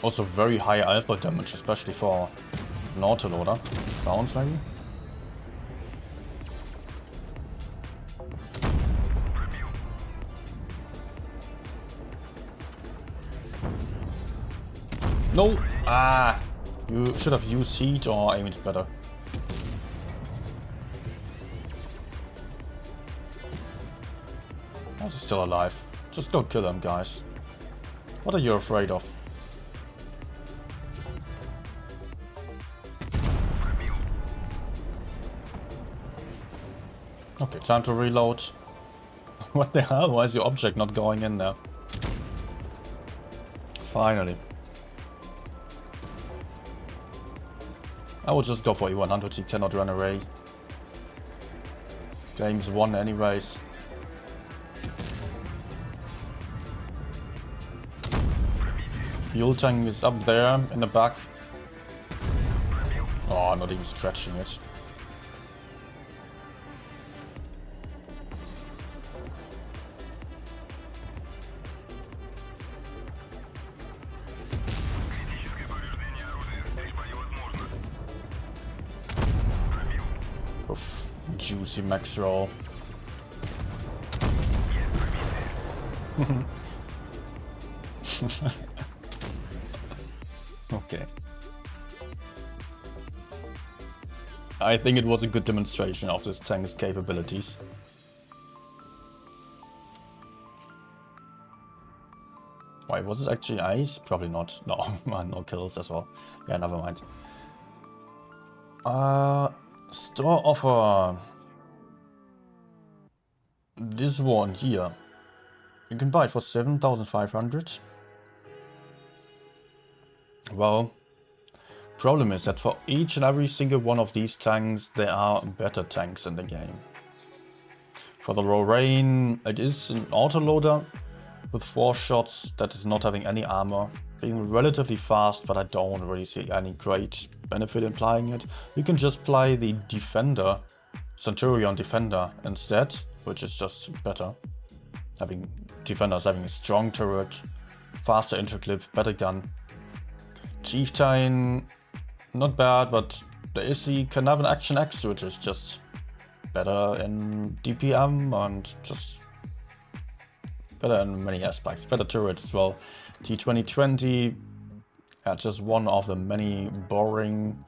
Also very high alpha damage, especially for an autoloader. Bounce maybe? No! Ah! You should have used heat or aimed better. Also still alive. Just go kill them, guys. What are you afraid of? Okay, time to reload. What the hell? Why is your object not going in there? Finally. I will just go for E100, he cannot run away. Game's won anyways. Fuel tank is up there in the back. Oh, not even scratching it. Oof, juicy max roll. Okay. I think it was a good demonstration of this tank's capabilities. Why, was it actually ice? Probably not. No, no kills as well. Yeah, never mind. Store offer. This one here. You can buy it for 7,500. Well, problem is that for each and every single one of these tanks, there are better tanks in the game. For the Lorraine, it is an autoloader with 4 shots that is not having any armor, being relatively fast, but I don't really see any great benefit in playing it. You can just play the Defender, Centurion Defender instead, which is just better. Having Defenders having a strong turret, faster interclip, better gun. Chieftain, not bad, but the Issy can have an Action X, which is just better in DPM and just better in many aspects. Better turret as well. T2020, yeah, just one of the many boring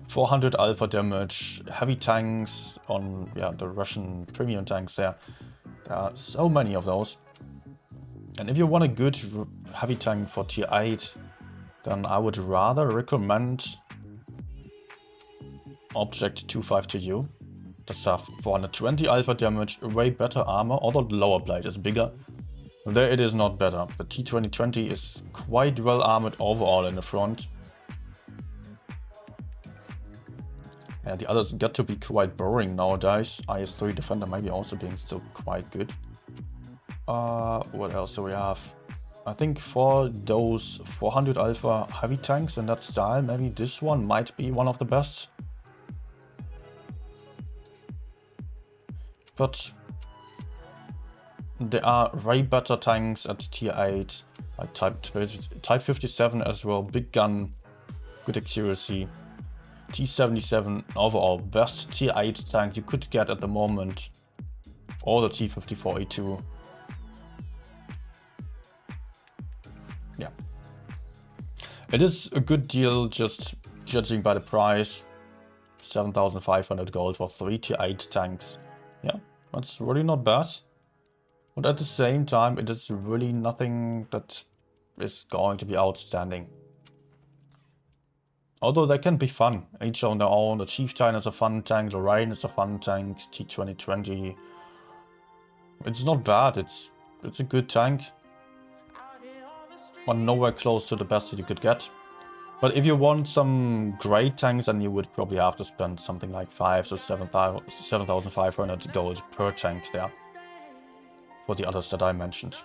400 alpha damage, heavy tanks on the Russian premium tanks there. There are so many of those. And if you want a good heavy tank for tier 8, then I would rather recommend Object 25 to you. does have 420 alpha damage, way better armor, although the lower blade is bigger. There it is not better. The T2020 is quite well armored overall in the front. And the others got to be quite boring nowadays. IS-3 Defender maybe also being still quite good. What else do we have? I think for those 400 alpha heavy tanks in that style, maybe this one might be one of the best. But there are way better tanks at tier 8, like Type 57 as well, big gun, good accuracy. T77 overall best tier 8 tank you could get at the moment, or the T54A2. Yeah, it is a good deal just judging by the price. 7,500 gold for 3 tier 8 tanks. Yeah, that's really not bad. But at the same time, it is really nothing that is going to be outstanding. Although they can be fun, each on their own. The Chieftain is a fun tank, the Rain is a fun tank, T2020. It's not bad, it's a good tank. But nowhere close to the best that you could get. But if you want some great tanks, then you would probably have to spend something like 5 to 7,500 gold per tank there. For the others that I mentioned.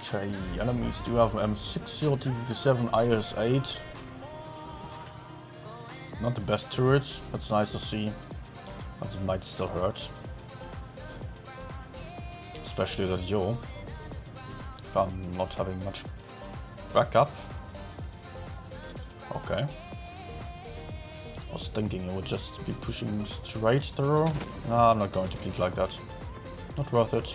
Okay, enemies do have M60, T57, IS-8. Not the best turrets, that's nice to see, but it might still hurt. Especially that Yo. If I'm not having much backup. Okay. I was thinking it would just be pushing straight through. No, I'm not going to peek like that. Not worth it.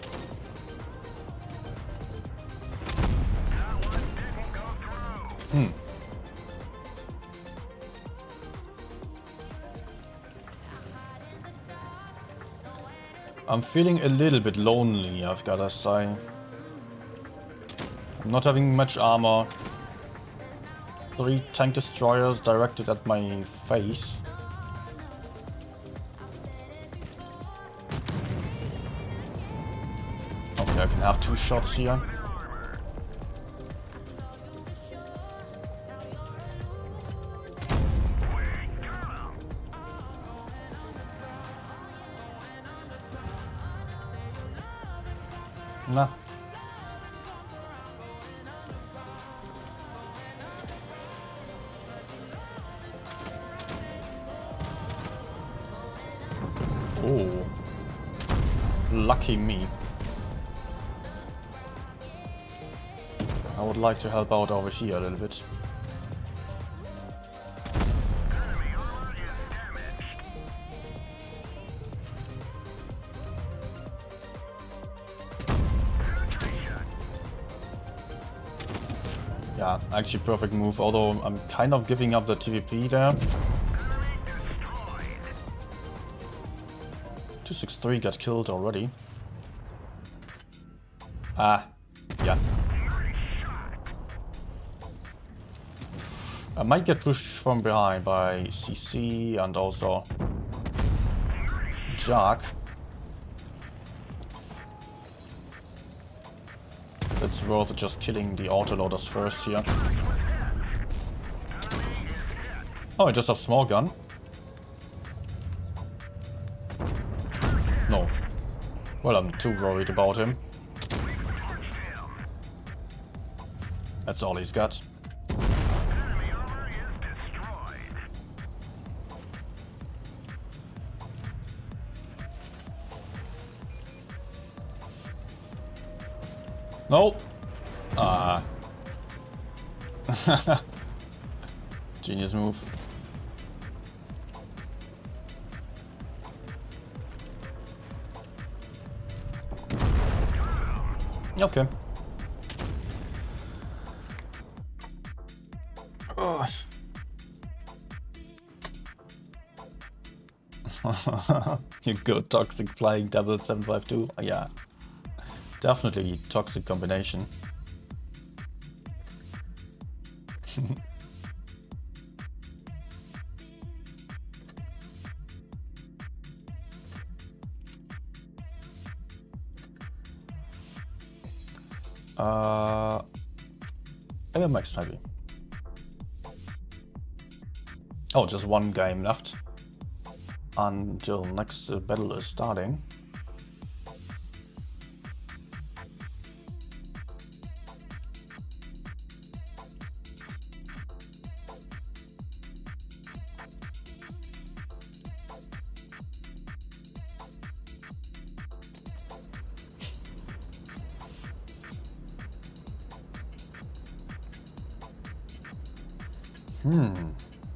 I'm feeling a little bit lonely, I've gotta say. I'm not having much armor. 3 tank destroyers directed at my face. Okay, I can have 2 shots here. Nah. Oh. Lucky me. I would like to help out over here a little bit. Yeah, actually perfect move, although I'm kind of giving up the TVP there. 263 got killed already. Ah, yeah. I might get pushed from behind by CC and also Jack. It's worth just killing the autoloaders first here. Oh, I just have small gun. No. Well, I'm too worried about him. That's all he's got. No. Ah. Genius move. Okay. Oh. You go toxic playing double 752. Yeah, definitely toxic combination. AMX maybe. Oh, just one game left until next battle is starting.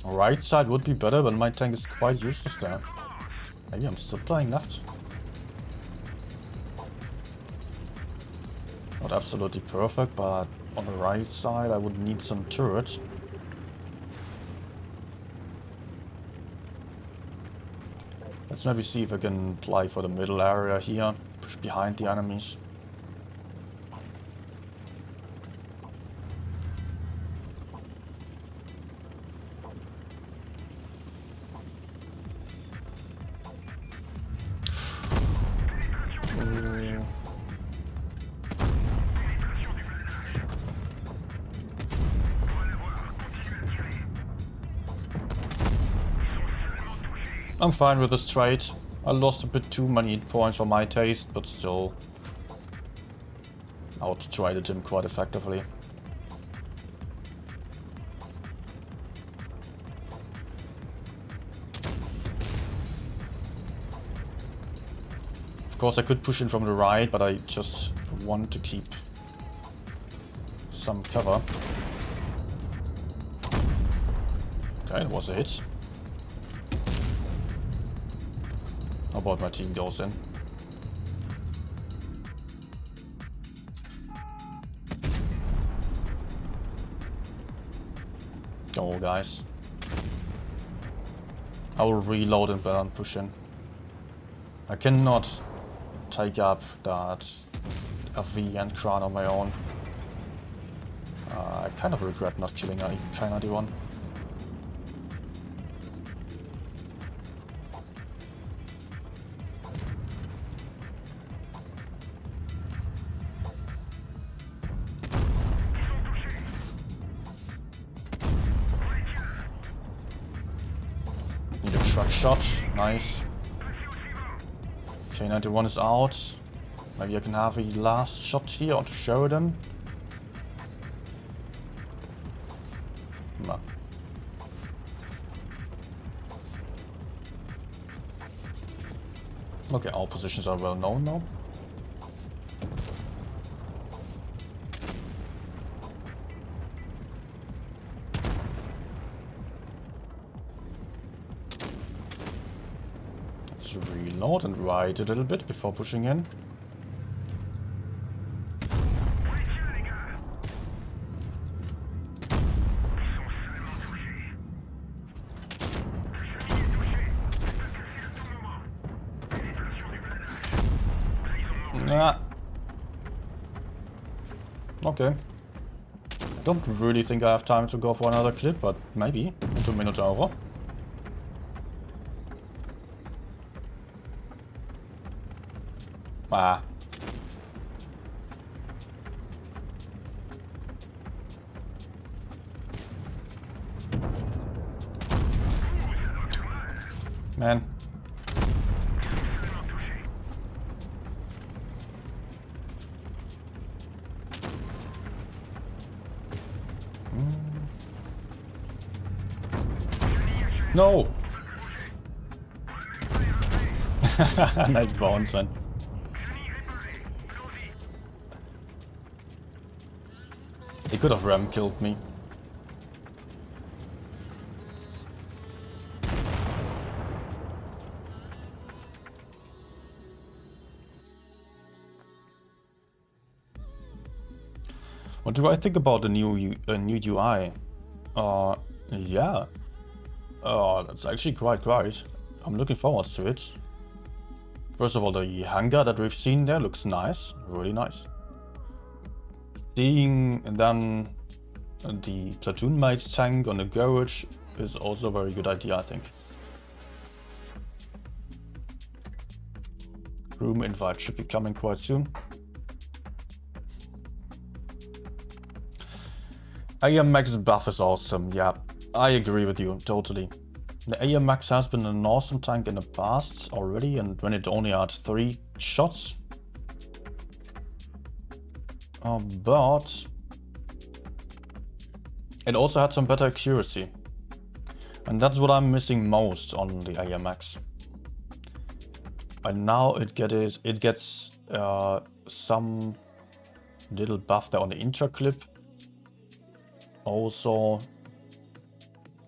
Right side would be better, but my tank is quite useless there. Maybe I'm still playing left. Not absolutely perfect, but on the right side I would need some turret. Let's maybe see if I can play for the middle area here, push behind the enemies. I'm fine with this trade. I lost a bit too many points for my taste, but still out-traded him quite effectively. Of course I could push in from the right, but I just want to keep some cover. Okay, that was a hit. How about my team goes in? Go, guys. I will reload and then push in. I cannot take up that FV and Crown on my own. I kind of regret not killing K91. Truck shot, nice. K91 is out. Maybe I can have a last shot here onto Sheridan. No. Okay, all positions are well known now. Reload and ride a little bit before pushing in. Nah. Okay. I don't really think I have time to go for another clip, but maybe into Minotauro. Ah. Man. No. Nice bounce, man. He could have ram killed me. What do I think about the new UI? Yeah. That's actually quite great. I'm looking forward to it. First of all, the hangar that we've seen there looks nice. Really nice. Seeing then the platoon mate's tank on the garage is also a very good idea, I think. Room invite should be coming quite soon. AMX buff is awesome, yeah. I agree with you, totally. The AMX has been an awesome tank in the past already, and when it only had 3 shots. But it also had some better accuracy. And that's what I'm missing most on the AMX. And now it gets some little buff there on the interclip. Also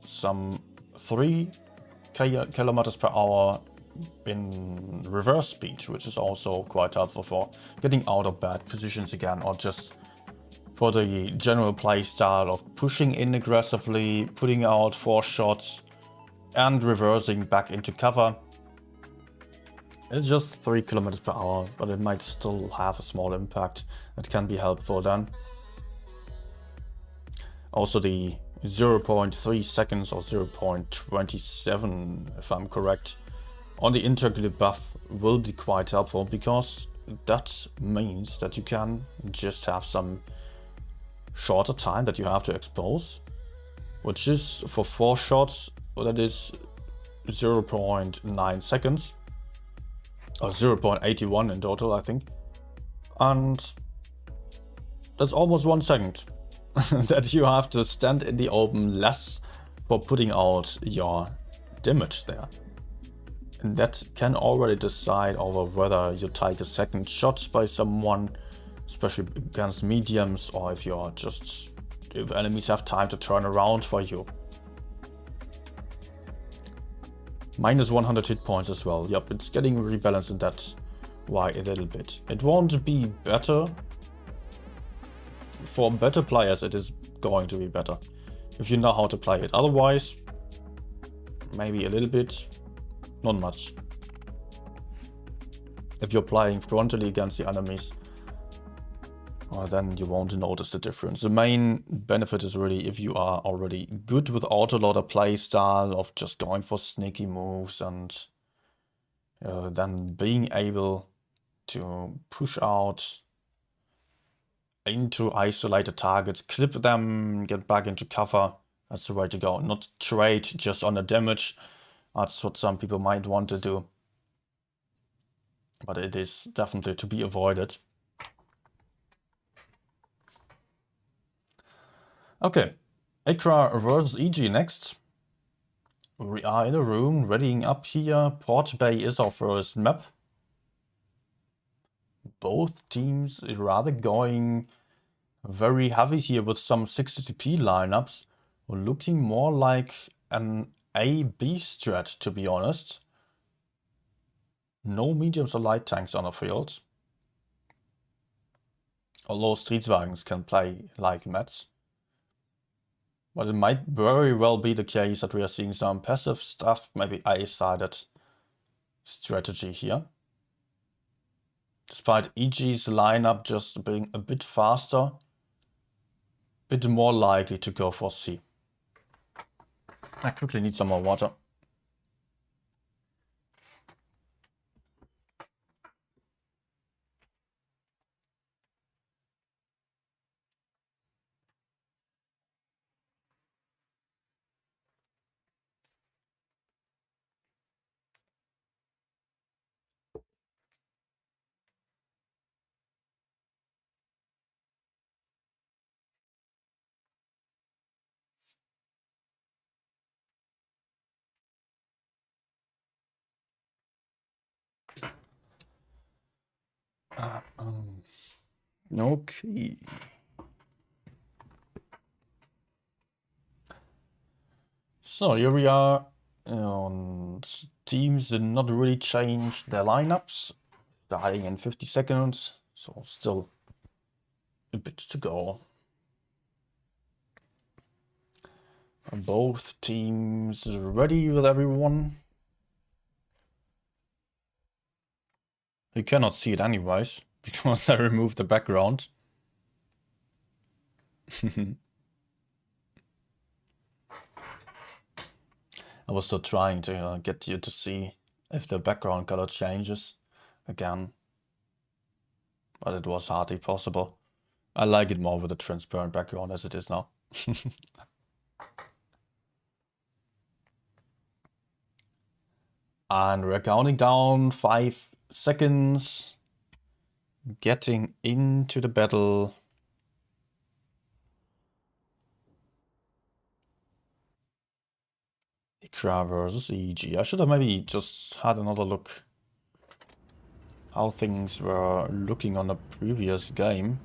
some 3 kilometers per hour in reverse speed, which is also quite helpful for getting out of bad positions again, or just for the general play style of pushing in aggressively, putting out 4 shots and reversing back into cover. It's just 3 kilometers per hour, but it might still have a small impact that can be helpful then. Also the 0.3 seconds or 0.27, if I'm correct, on the interclip buff will be quite helpful, because that means that you can just have some shorter time that you have to expose, which is for 4 shots, that is 0.9 seconds. Or 0.81 in total, I think. And that's almost 1 second that you have to stand in the open less for putting out your damage there. And that can already decide over whether you take a second shot by someone, especially against mediums, or if you're just, if enemies have time to turn around for you. Minus 100 hit points as well. Yep, it's getting rebalanced in that way a little bit. It won't be better. For better players, it is going to be better if you know how to play it. Otherwise, maybe a little bit, not much. If you're playing frontally against the enemies, then you won't notice the difference. The main benefit is really if you are already good with autoloader play style of just going for sneaky moves, and then being able to push out into isolated targets, clip them, get back into cover. That's the way to go. Not trade just on the damage. That's what some people might want to do. But it is definitely to be avoided. Okay, Ikra versus EG next. We are in a room, readying up here. Port Bay is our first map. Both teams are rather going very heavy here with some 60TP lineups. Looking more like an A-B strat, to be honest. No mediums or light tanks on the field. Although Streetwagens can play like Mets. But it might very well be the case that we are seeing some passive stuff, maybe A-sided strategy here. Despite EG's lineup just being a bit faster, a bit more likely to go for C. I quickly need some more water. Okay. So here we are. Teams did not really change their lineups. Starting in 50 seconds. So still a bit to go. Both teams ready with everyone. You cannot see it anyways, because I removed the background. I was still trying to get you to see if the background color changes again, but it was hardly possible. I like it more with a transparent background as it is now. And we're counting down 5 seconds, getting into the battle. Ikra versus EG. I should have maybe just had another look how things were looking on the previous game.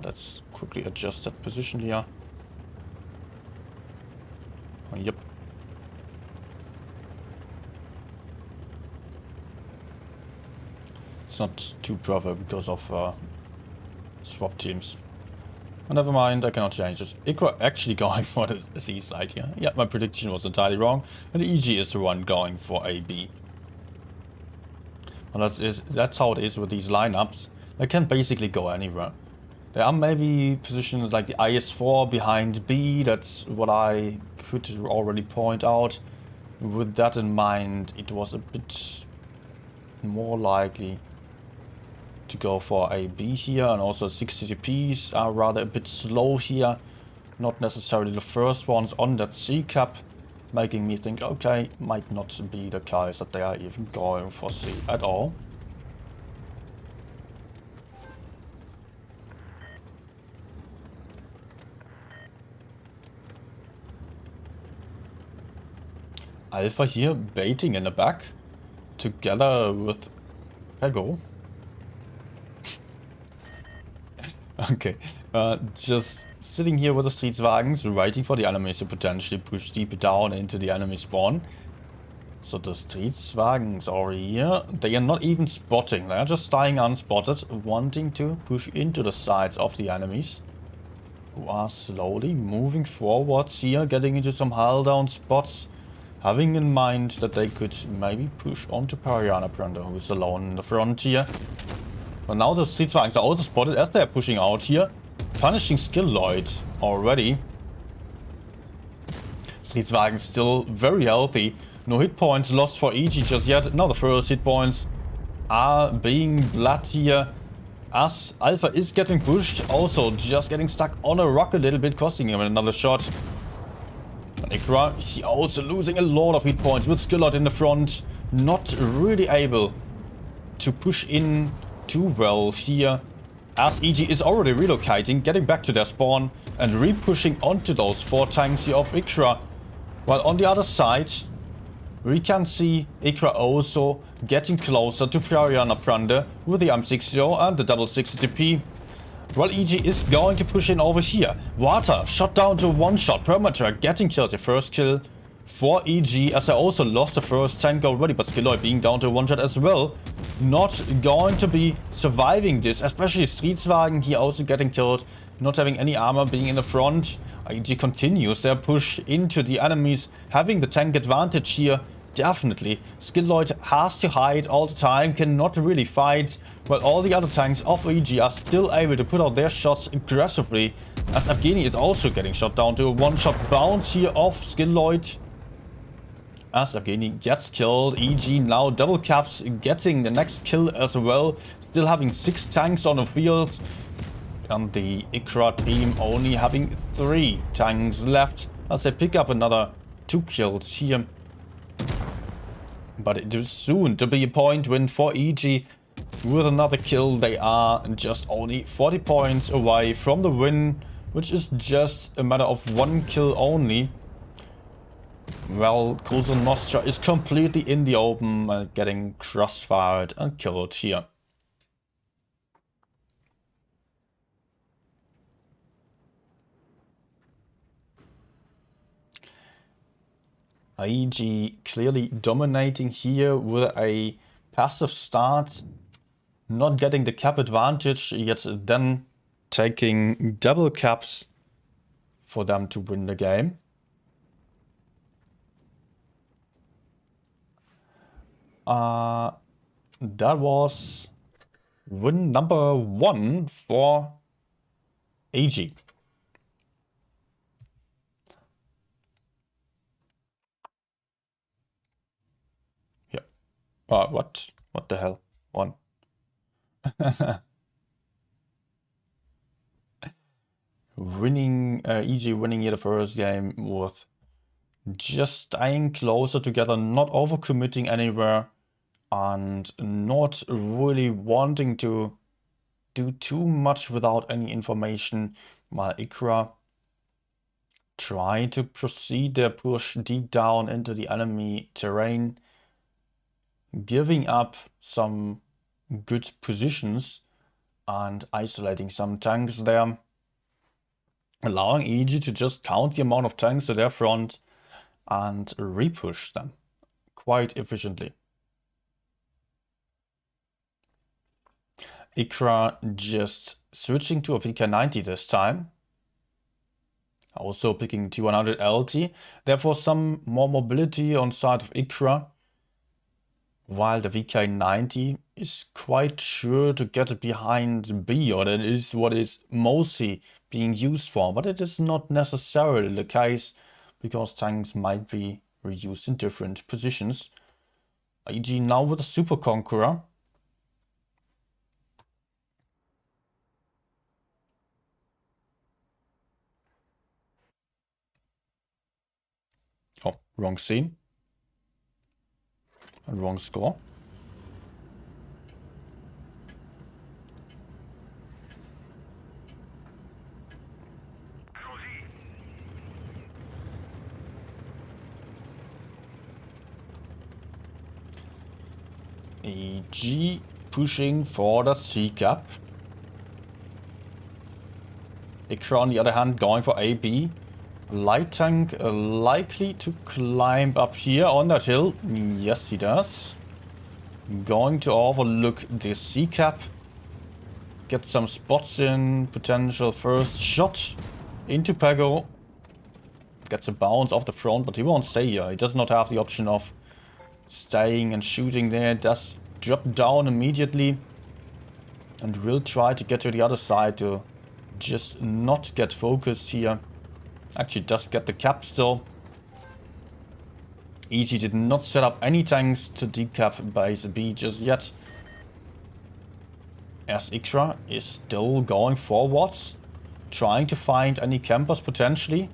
Let's quickly adjust that position here. Yep. It's not too proper because of swap teams. But never mind, I cannot change it. Ikra actually going for the C side here. Yeah, my prediction was entirely wrong. And EG is the one going for a B. Well, that's how it is with these lineups. They can basically go anywhere. There are maybe positions like the IS4 behind B. That's what I could already point out. With that in mind, it was a bit more likely to go for a B here, and also 60TPs are rather a bit slow here. Not necessarily the first ones on that C cap, making me think, okay, might not be the case that they are even going for C at all. Alpha here baiting in the back together with Pego. Okay, just sitting here with the Streetswagens, waiting for the enemies to potentially push deep down into the enemy spawn. So the Streetswagens are here. They are not even spotting, they are just staying unspotted, wanting to push into the sides of the enemies, who are slowly moving forwards here, getting into some hull down spots, having in mind that they could maybe push onto Pariana Branda, who is alone in the front here. But now the Streetswagens are also spotted as they're pushing out here, punishing Skilloid already. Streetswagen still very healthy. No hit points lost for EG just yet. Now the first hit points are being bled here, as Alpha is getting pushed. Also just getting stuck on a rock a little bit, costing him another shot. And Ikra, he also losing a lot of hit points with Skilloid in the front. Not really able to push in too well here, as EG is already relocating, getting back to their spawn and re-pushing onto those 4 tanks here of Ikra. While on the other side, we can see Ikra also getting closer to Pariana Branda with the M60 and the double 60TP. Well, EG is going to push in over here. Water shot down to 1 shot. Permatrack getting killed. The first kill for EG, as I also lost the first tank already, but Skilloid being down to 1 shot as well. Not going to be surviving this, especially Streetswagen here also getting killed, not having any armor, being in the front. EG continues their push into the enemies, having the tank advantage here, definitely. Skilloid has to hide all the time, cannot really fight, while all the other tanks of EG are still able to put out their shots aggressively, as Evgeny is also getting shot down to a 1-shot bounce here of Skilloid. As Evgeny gets killed, EG now double caps, getting the next kill as well, still having 6 tanks on the field, and the Ikra team only having 3 tanks left, as they pick up another 2 kills here. But it is soon to be a point win for EG. With another kill, they are just only 40 points away from the win, which is just a matter of 1 kill only. Well, Kulson Nostra is completely in the open, getting crossfired and killed here. EG clearly dominating here with a passive start. not getting the cap advantage, yet then taking double caps for them to win the game. That was win number 1 for AG. Yeah. What the hell? 1. Winning, EG winning here the first game with just staying closer together, not overcommitting anywhere, and not really wanting to do too much without any information, while Ikra try to proceed their push deep down into the enemy terrain, giving up some good positions and isolating some tanks there, allowing EG to just count the amount of tanks to their front and repush them quite efficiently. Ikra just switching to a VK90 this time. Also picking T100 LT. Therefore some more mobility on side of Ikra. While the VK90 is quite sure to get behind B, or that is what is mostly being used for. But it is not necessarily the case, because tanks might be reused in different positions. EG now with a Super Conqueror. Oh, wrong scene. And wrong score. EG pushing for the C cap. Ikra on the other hand going for AB. Light tank likely to climb up here on that hill. Yes, he does. Going to overlook the C cap. Get some spots in. Potential first shot into Pago. Gets a bounce off the front, but he won't stay here. He does not have the option of staying and shooting there. Does drop down immediately. And will try to get to the other side to just not get focused here. Actually does get the cap still. EG did not set up any tanks to decap base B just yet. As Ikra is still going forwards. Trying to find any campers potentially.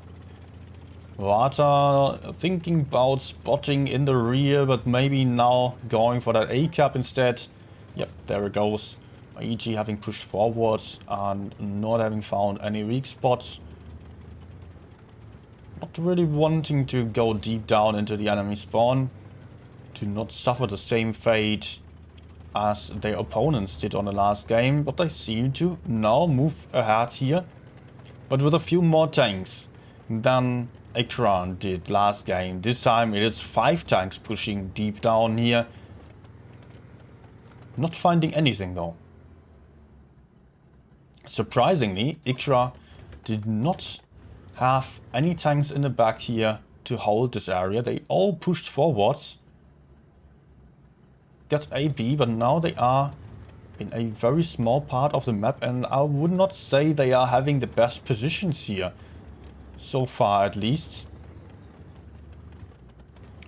Vata thinking about spotting in the rear, but maybe now going for that A cap instead. Yep, there it goes. EG having pushed forwards and not having found any weak spots. Not really wanting to go deep down into the enemy spawn, to not suffer the same fate as their opponents did on the last game, but they seem to now move ahead here, but with a few more tanks than Ikra did last game. This time it is 5 tanks pushing deep down here. Not finding anything though. Surprisingly, Ikra did not have any tanks in the back here to hold this area. They all pushed forwards. Get AB, but now they are in a very small part of the map, and I would not say they are having the best positions here. So far at least.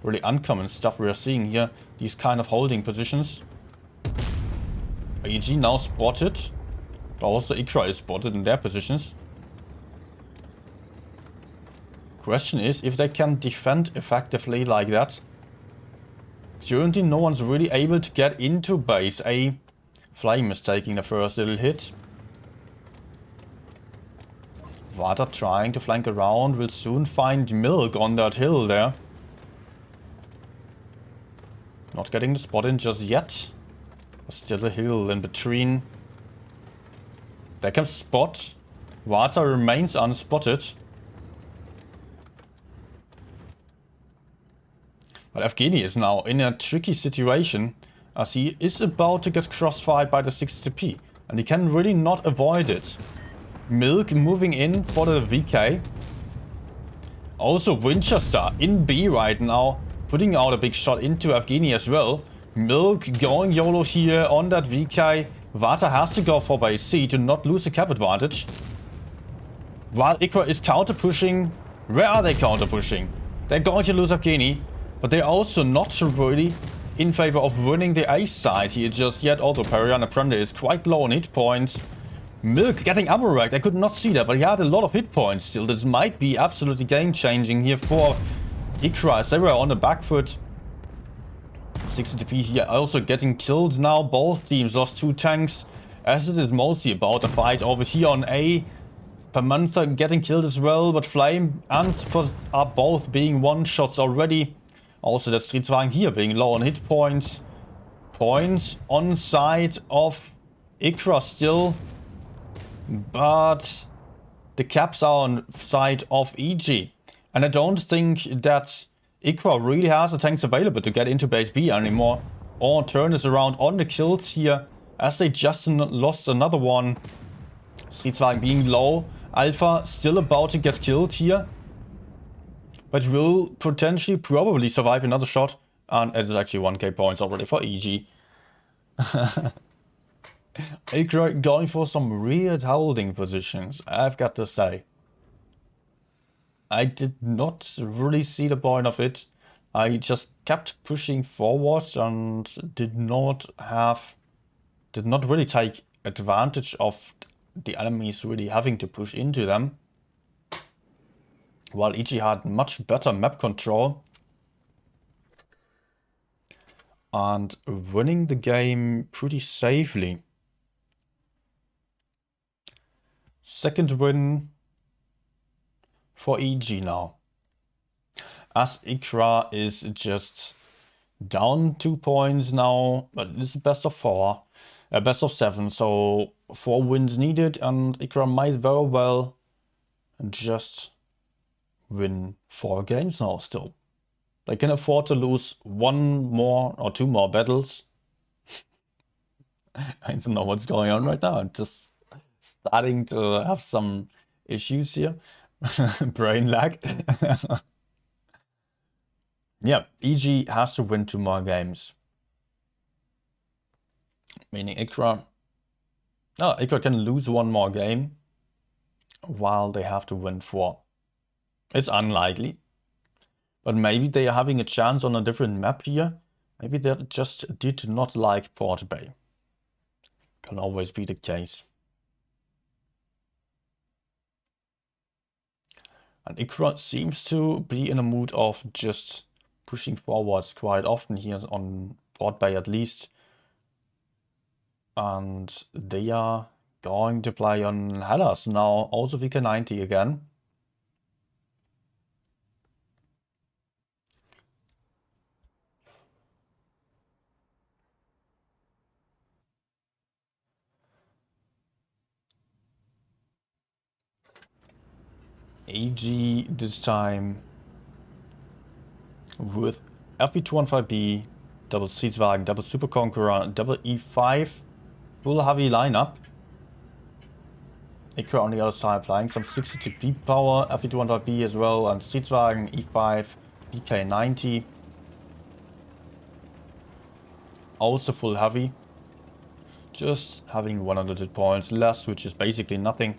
Really uncommon stuff we are seeing here. These kind of holding positions. AG now spotted. But also Ikra is spotted in their positions. Question is if they can defend effectively like that. Currently no one's really able to get into base A. Flame is taking the first little hit. Vata trying to flank around, will soon find milk on that hill there. Not getting the spot in just yet. Still a hill in between. They can spot. Vata remains unspotted. But Evgeny is now in a tricky situation. as he is about to get crossfired by the 60p, and he can really not avoid it. Milk moving in for the VK. Also Winchester in B right now, putting out a big shot into Evgeny as well. Milk going YOLO here on that VK. Vata has to go for base C to not lose the cap advantage. While Ikra is counter pushing. Where are they counter pushing? They're going to lose Evgeny, but they're also not really in favor of winning the A side here just yet. Although Periana Prende is quite low on hit points. Milk getting ammo wrecked. I could not see that, but he had a lot of hit points still. This might be absolutely game changing here for Ikra as they were on the back foot. 60p here also getting killed now. Both teams lost 2 tanks, as it is mostly about the fight over here on A. Pamantha getting killed as well, but Flame and Post are both being one-shots already. Also that Streetswagen here being low on hit points. Points on side of Ikra still, but the caps are on side of EG. And I don't think that Ikra really has the tanks available to get into base B anymore, or turn this around on the kills here, as they just lost another one. Streetswagen being low. Alpha still about to get killed here, but will potentially probably survive another shot. And it is actually 1k points already for EG. Ikra going for some weird holding positions, I've got to say. I did not really see the point of it. I just kept pushing forwards and did not really take advantage of the enemies really having to push into them. While EG had much better map control and winning the game pretty safely. Second win for EG now, as Ikra is just down 2 points now, but it's best of 4, best of 7, so 4 wins needed, and Ikra might very well just win 4 games now still. They can afford to lose 1 more or 2 more battles. I don't know what's going on right now. I'm just starting to have some issues here. Brain lag. Yeah, EG has to win 2 more games. Meaning Ikra can lose 1 more game while they have to win 4. It's unlikely, but maybe they are having a chance on a different map here. Maybe they just did not like Port Bay. Can always be the case. And Ikra seems to be in a mood of just pushing forwards quite often here on Port Bay at least. And they are going to play on Hellas now, also VK90 again. AG this time with FB215B, double Streetswagen, double Super Conqueror, double E5, full heavy lineup. Ikra on the other side applying some 62p power, FB215B as well, and Streetswagen, E5, BK90. Also full heavy. Just having 100 points less, which is basically nothing.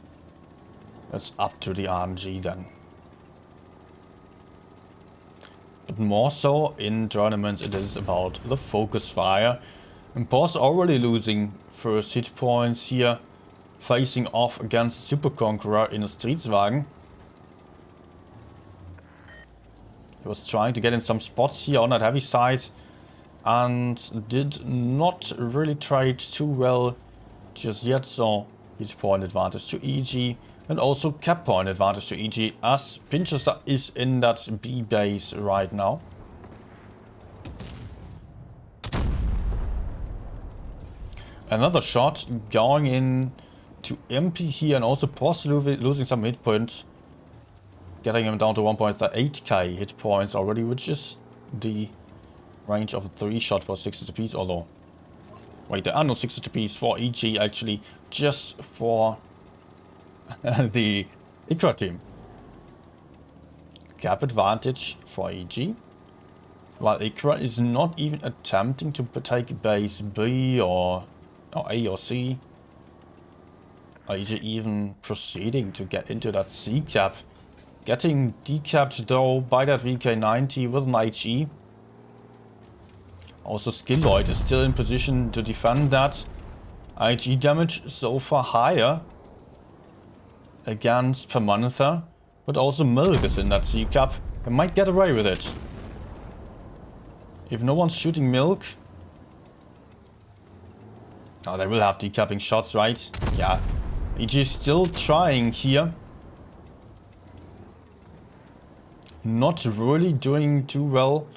That's up to the RNG then. But more so in tournaments it is about the focus fire. And Boss already losing first hit points here, facing off against Super Conqueror in a Streetswagen. He was trying to get in some spots here on that heavy side and did not really trade too well just yet, so hit point advantage to EG. And also cap point advantage to EG, as Pinchester is in that B base right now. Another shot going in to MP here, and also possibly losing some hit points. Getting him down to 1.8k hit points already, which is the range of a 3 shot for 60 piece, although Wait, there are no 60TPs for EG actually, just for the Ikra team. Gap advantage for EG. While Ikra is not even attempting to take base B or A or C. Or EG even proceeding to get into that C cap. Getting decapped though by that VK90 with an HE. Also Skilloid is still in position to defend that. IG damage so far higher against Permanenther. But also Milk is in that C cap. He might get away with it. If no one's shooting Milk. Oh, they will have decapping shots, right? Yeah. EG is still trying here. Not really doing too well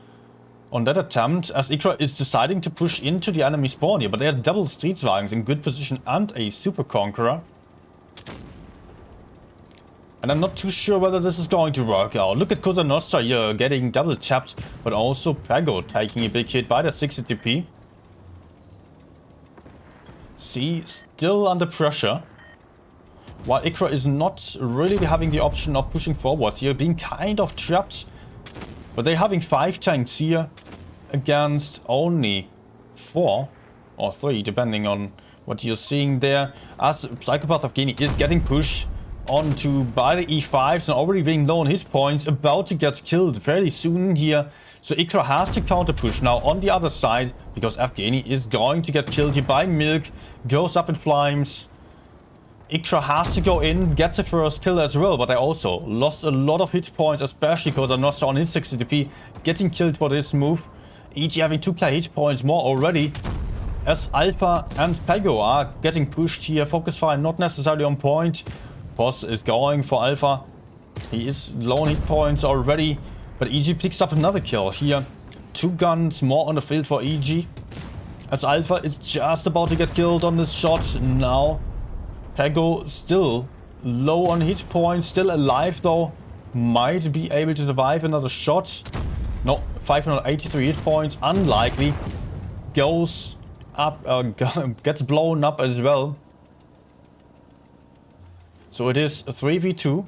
on that attempt, as Ikra is deciding to push into the enemy spawn here, but they have double Streetswagens in good position and a Super Conqueror. And I'm not too sure whether this is going to work out. Look at Cosa Nostra here getting double tapped, but also Pego taking a big hit by that 60 TP. C still under pressure. While Ikra is not really having the option of pushing forward here, being kind of trapped. But they're having 5 tanks here against only 4 or 3, depending on what you're seeing there. As Psychopath of Guinea is getting pushed onto by the E5s and already being low on hit points, about to get killed fairly soon here. So Ikra has to counter push now on the other side, because Evgeny is going to get killed here by Milk, goes up in flames. Ikra has to go in, gets the first kill as well, but I also lost a lot of hit points, especially because I'm not on his 60 DP, getting killed for this move. EG having 2k hit points more already, as Alpha and Pego are getting pushed here. Focus fire not necessarily on point. Boss is going for Alpha. He is low on hit points already, but EG picks up another kill here. 2 guns more on the field for EG, as Alpha is just about to get killed on this shot now. Pego still low on hit points, still alive though. Might be able to survive another shot. No, 583 hit points, unlikely. Goes up, gets blown up as well. So it is a 3v2.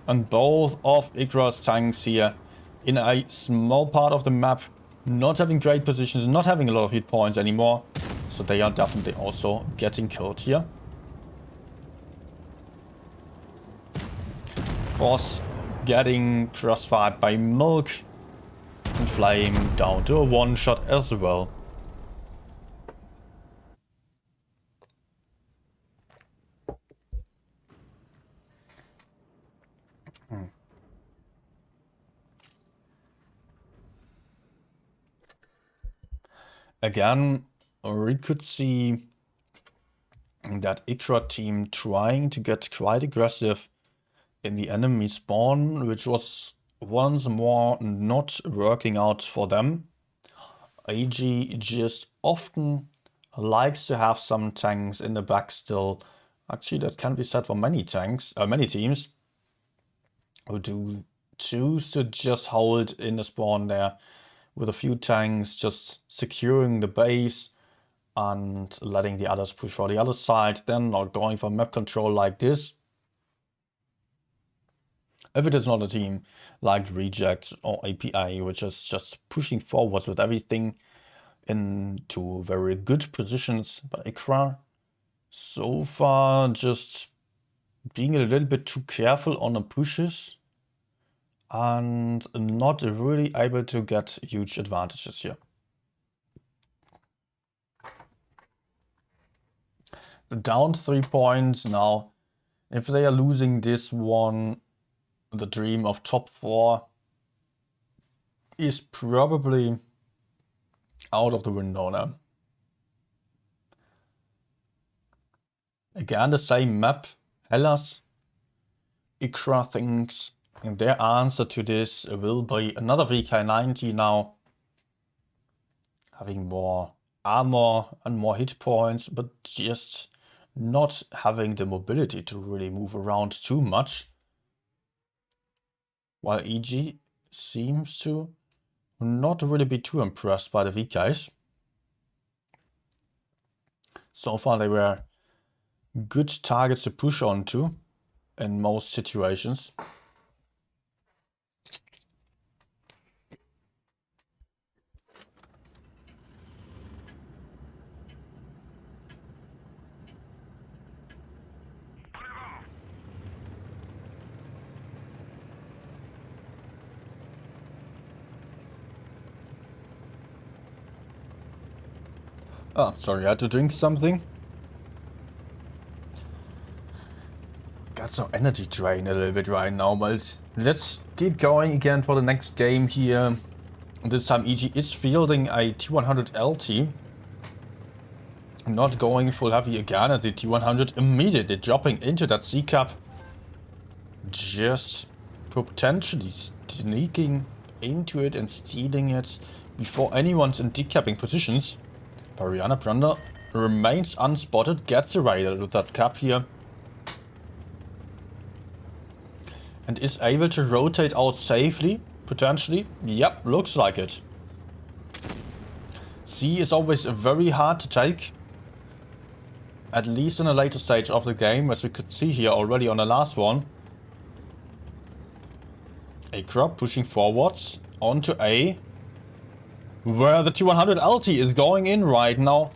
And both of Ikra's tanks here in a small part of the map. Not having great positions, not having a lot of hit points anymore. So they are definitely also getting killed here. Boss getting crossfired by Milk, and Flame down to a one-shot as well. Again, we could see that Ikra team trying to get quite aggressive in the enemy spawn, which was once more not working out for them. AG just often likes to have some tanks in the back still. Actually, that can be said for many tanks, many teams who do choose to just hold in the spawn there with a few tanks, just securing the base and letting the others push for the other side, then not going for map control like this. If it is not a team like Rejects or API, which is just pushing forwards with everything into very good positions, but Ikra so far just being a little bit too careful on the pushes and not really able to get huge advantages here. Down 3 points now. If they are losing this one, the dream of top 4 is probably out of the window now. Again, the same map, Hellas. Ikra thinks their answer to this will be another VK90 now. Having more armor and more hit points, but just not having the mobility to really move around too much. While EG seems to not really be too impressed by the VKs. So far they were good targets to push onto in most situations. Oh, sorry, I had to drink something. Got some energy drain a little bit right now, but let's keep going again for the next game here. This time EG is fielding a T100 LT. Not going full heavy again at the T100, immediately dropping into that C-cap. Just potentially sneaking into it and stealing it before anyone's in decapping positions. Ariana Branda remains unspotted, gets away with that cap here. And is able to rotate out safely, potentially. Yep, looks like it. C is always very hard to take. At least in a later stage of the game, as we could see here already on the last one. Acra pushing forwards onto A. Where the T100 LT is going in right now.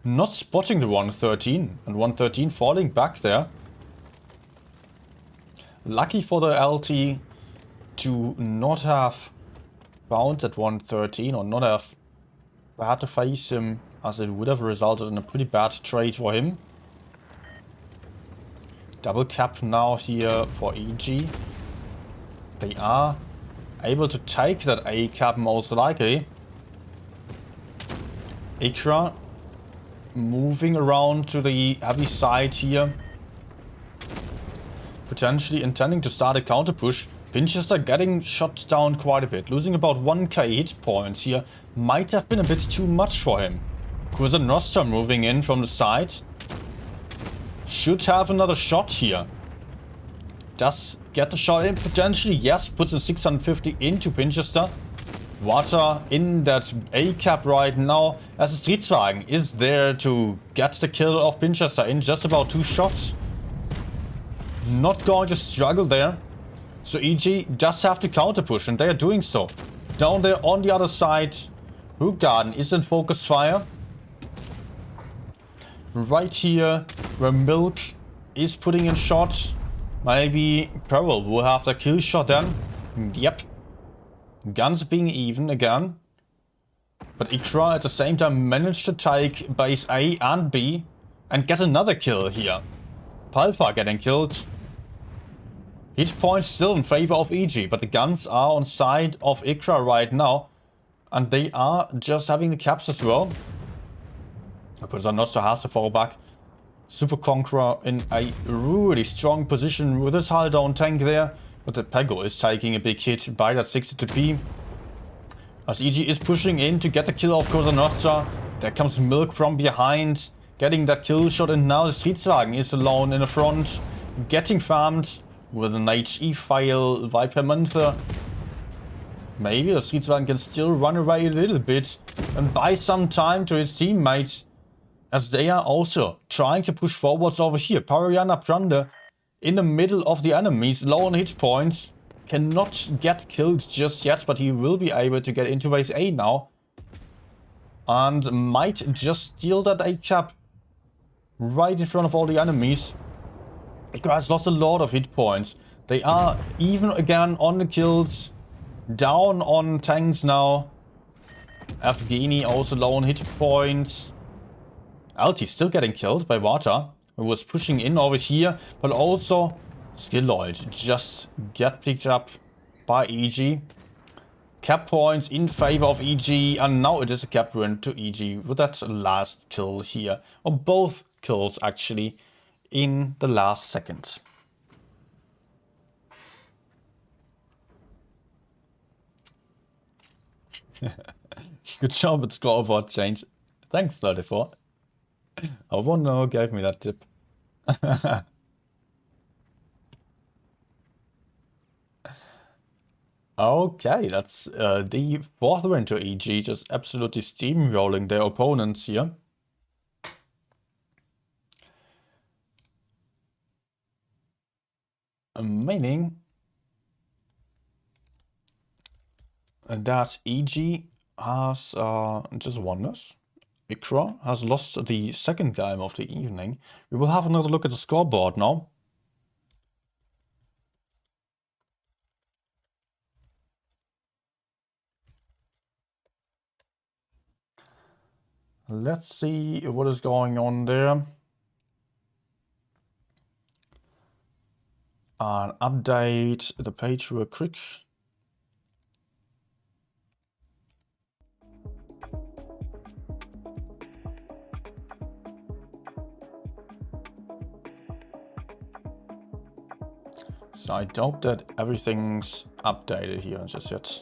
Not spotting the 113. And 113 falling back there. Lucky for the LT to not have found that 113 or not have had to face him, as it would have resulted in a pretty bad trade for him. Double cap now here for EG. They are able to take that A cap most likely. Ikra moving around to the heavy side here. Potentially intending to start a counter push. Winchester getting shot down quite a bit. Losing about 1k hit points here. Might have been a bit too much for him. Kusa Nostra moving in from the side. Should have another shot here. Does get the shot in potentially. Yes, puts a 650 into Winchester. Water in that A cap right now. As the Streetswagen is there to get the kill of Winchester in just about 2 shots. Not going to struggle there. So EG does have to counter push, and they are doing so. Down there on the other side, Hooggarden is in focus fire. Right here, where Milk is putting in shots. Maybe Peril will have the kill shot then. Yep. Guns being even again. But Ikra at the same time managed to take base A and B and get another kill here. Palfa getting killed. Hit points still in favor of EG, but the guns are on side of Ikra right now. And they are just having the caps as well. Because Nostra has to fall back. Super Conqueror in a really strong position with his hull down tank there. But the Pego is taking a big hit by that 62P. As EG is pushing in to get the kill of Cosa Nostra. There comes Milk from behind. Getting that kill shot, and now the Streetswagen is alone in the front. Getting farmed with an HE file Viper Manther. Maybe the Streetswagen can still run away a little bit and buy some time to his teammates. As they are also trying to push forwards over here. Pariana Pranda in the middle of the enemies, low on hit points. Cannot get killed just yet, but he will be able to get into base A now. And might just steal that A cap right in front of all the enemies. Ikra has lost a lot of hit points. They are even again on the kills. Down on tanks now. Afghani also low on hit points. LT still getting killed by Water, who was pushing in over here, but also Skilloid just get picked up by EG. Cap points in favor of EG, and now it is a cap win to EG with that last kill here. Or both kills actually in the last second. Good job with scoreboard change. Thanks, 34. Oh, one no gave me that tip. Okay, that's the fourth win to EG, just absolutely steamrolling their opponents here. meaning that EG has just won this. Ikra has lost the second game of the evening. We will have another look at the scoreboard now. Let's see what is going on there. Update the page real quick. So I doubt that everything's updated here just yet.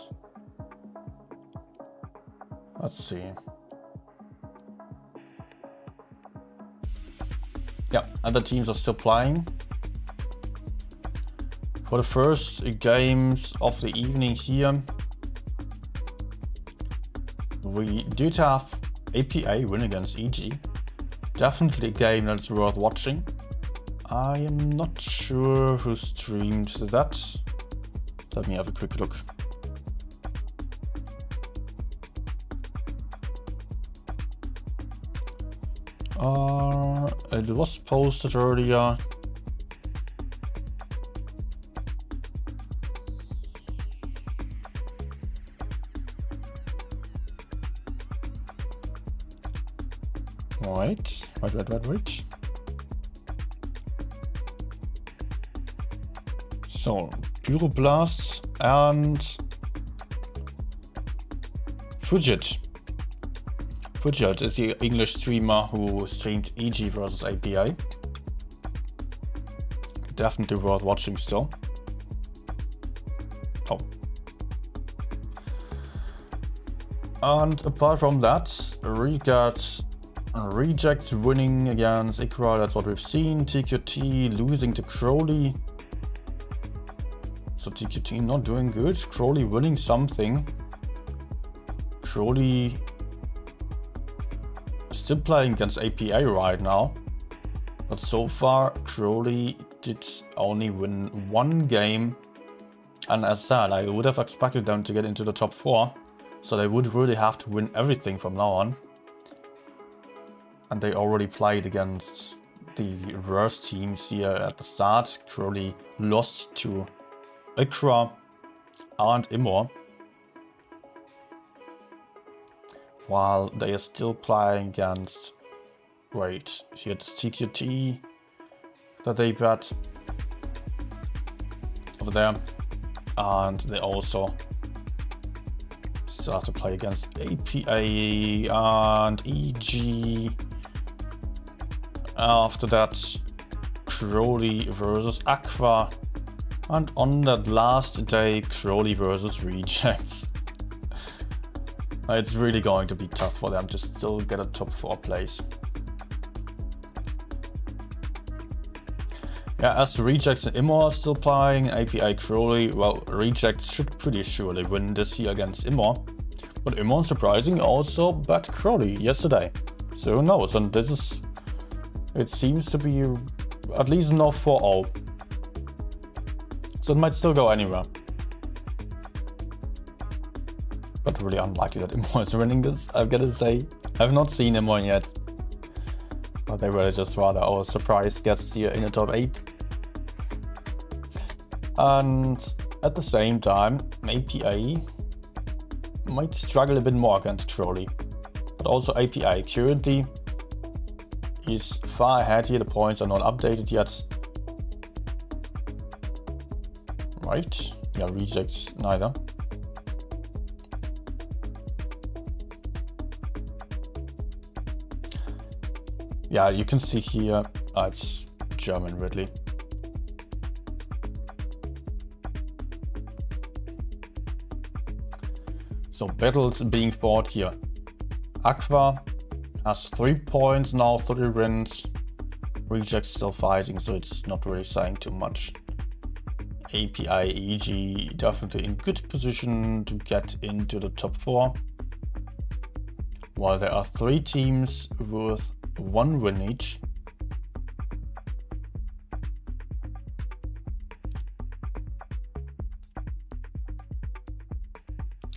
Let's see. Yeah, other teams are still playing. For the first games of the evening here, we did have APA win against EG. Definitely a game that's worth watching. I am not sure who streamed that. Let me have a quick look. It was posted earlier. Wait. So, Pyroblasts and Fujit. Fujit is the English streamer who streamed EG versus APA. Definitely worth watching still. Oh. And apart from that, we got Rejects winning against Ikra, that's what we've seen. TQT losing to Crowley. So TQT not doing good. Crowley winning something. Crowley still playing against APA right now. But so far, Crowley did only win one game. And as said, I would have expected them to get into the top 4. So they would really have to win everything from now on. And they already played against the worst teams here at the start. Crowley lost to Ikra and Immor, while they are still playing against, wait, here it's TQT that they bet over there, and they also still have to play against APA and EG. After that, Crowley versus Aqua. And on that last day, Crowley versus Rejects. It's really going to be tough for them to still get a top 4 place. Yeah, as Rejects and Immor are still playing, APA Crowley, well, Rejects should pretty surely win this year against Immor. But Immor, surprising, also bet Crowley yesterday. So who knows, and this is... It seems to be at least no 4-0. So it might still go anywhere. But really unlikely that Immor is winning this, I've got to say. I've not seen Immor yet. But they were just rather our surprise guests here in the top 8. And at the same time, APA might struggle a bit more against Crowley. But also APA currently is far ahead here. The points are not updated yet. Right? Yeah, Rejects neither. Yeah, you can see here it's German Ridley. So battles being fought here. Aqua has 3 points now, 3 wins. Rejects still fighting, so it's not really saying too much. API EG definitely in good position to get into the top 4. While there are 3 teams with 1 win each.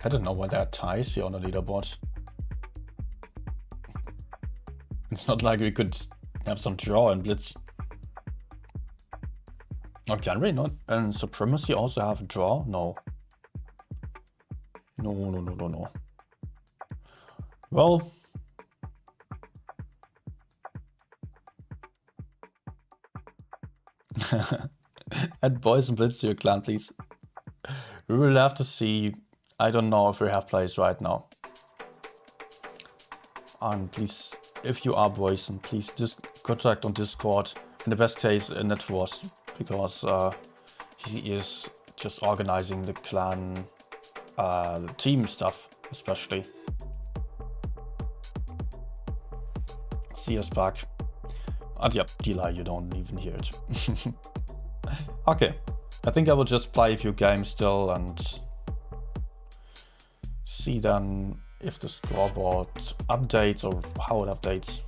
I don't know why there are ties here on the leaderboard. It's not like we could have some draw in Blitz. Oh, can we not? And Supremacy also have a draw? No. No. Well. Add boys and Blitz to your clan, please. We will have to see. I don't know if we have players right now. And please, if you are boys, and please just contact on Discord. In the best case, NetForce, because he is just organizing the clan team stuff, especially. See us back. And yep, Delay, you don't even hear it. Okay, I think I will just play a few games still and see then if the scoreboard updates or how it updates.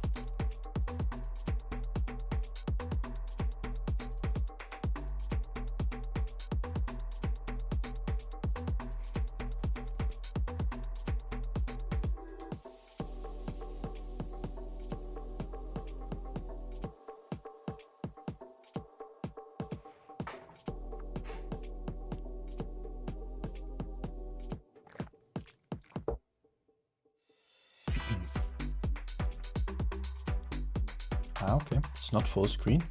Okay, it's not full screen.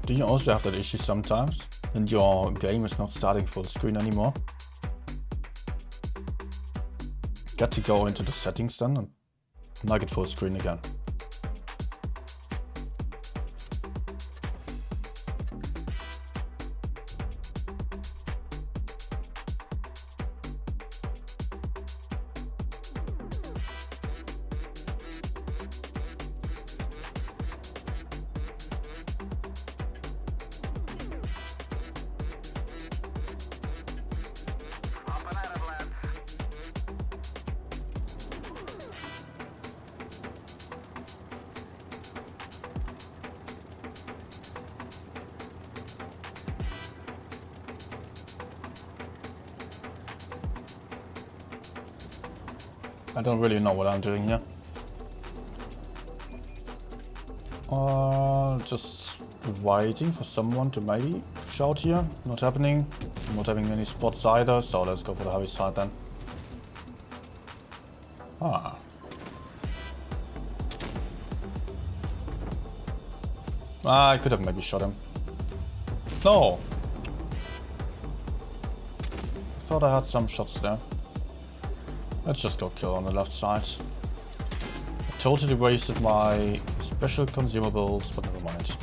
Do you also have that issue sometimes and your game is not starting full screen anymore? Got to go into the settings then and make it full screen again. I don't really know what I'm doing here. Just waiting for someone to maybe shout here. Not happening. Not having any spots either, so let's go for the heavy side then. Ah. I could have maybe shot him. No! I thought I had some shots there. Let's just go kill on the left side. I totally wasted my special consumables, but never mind.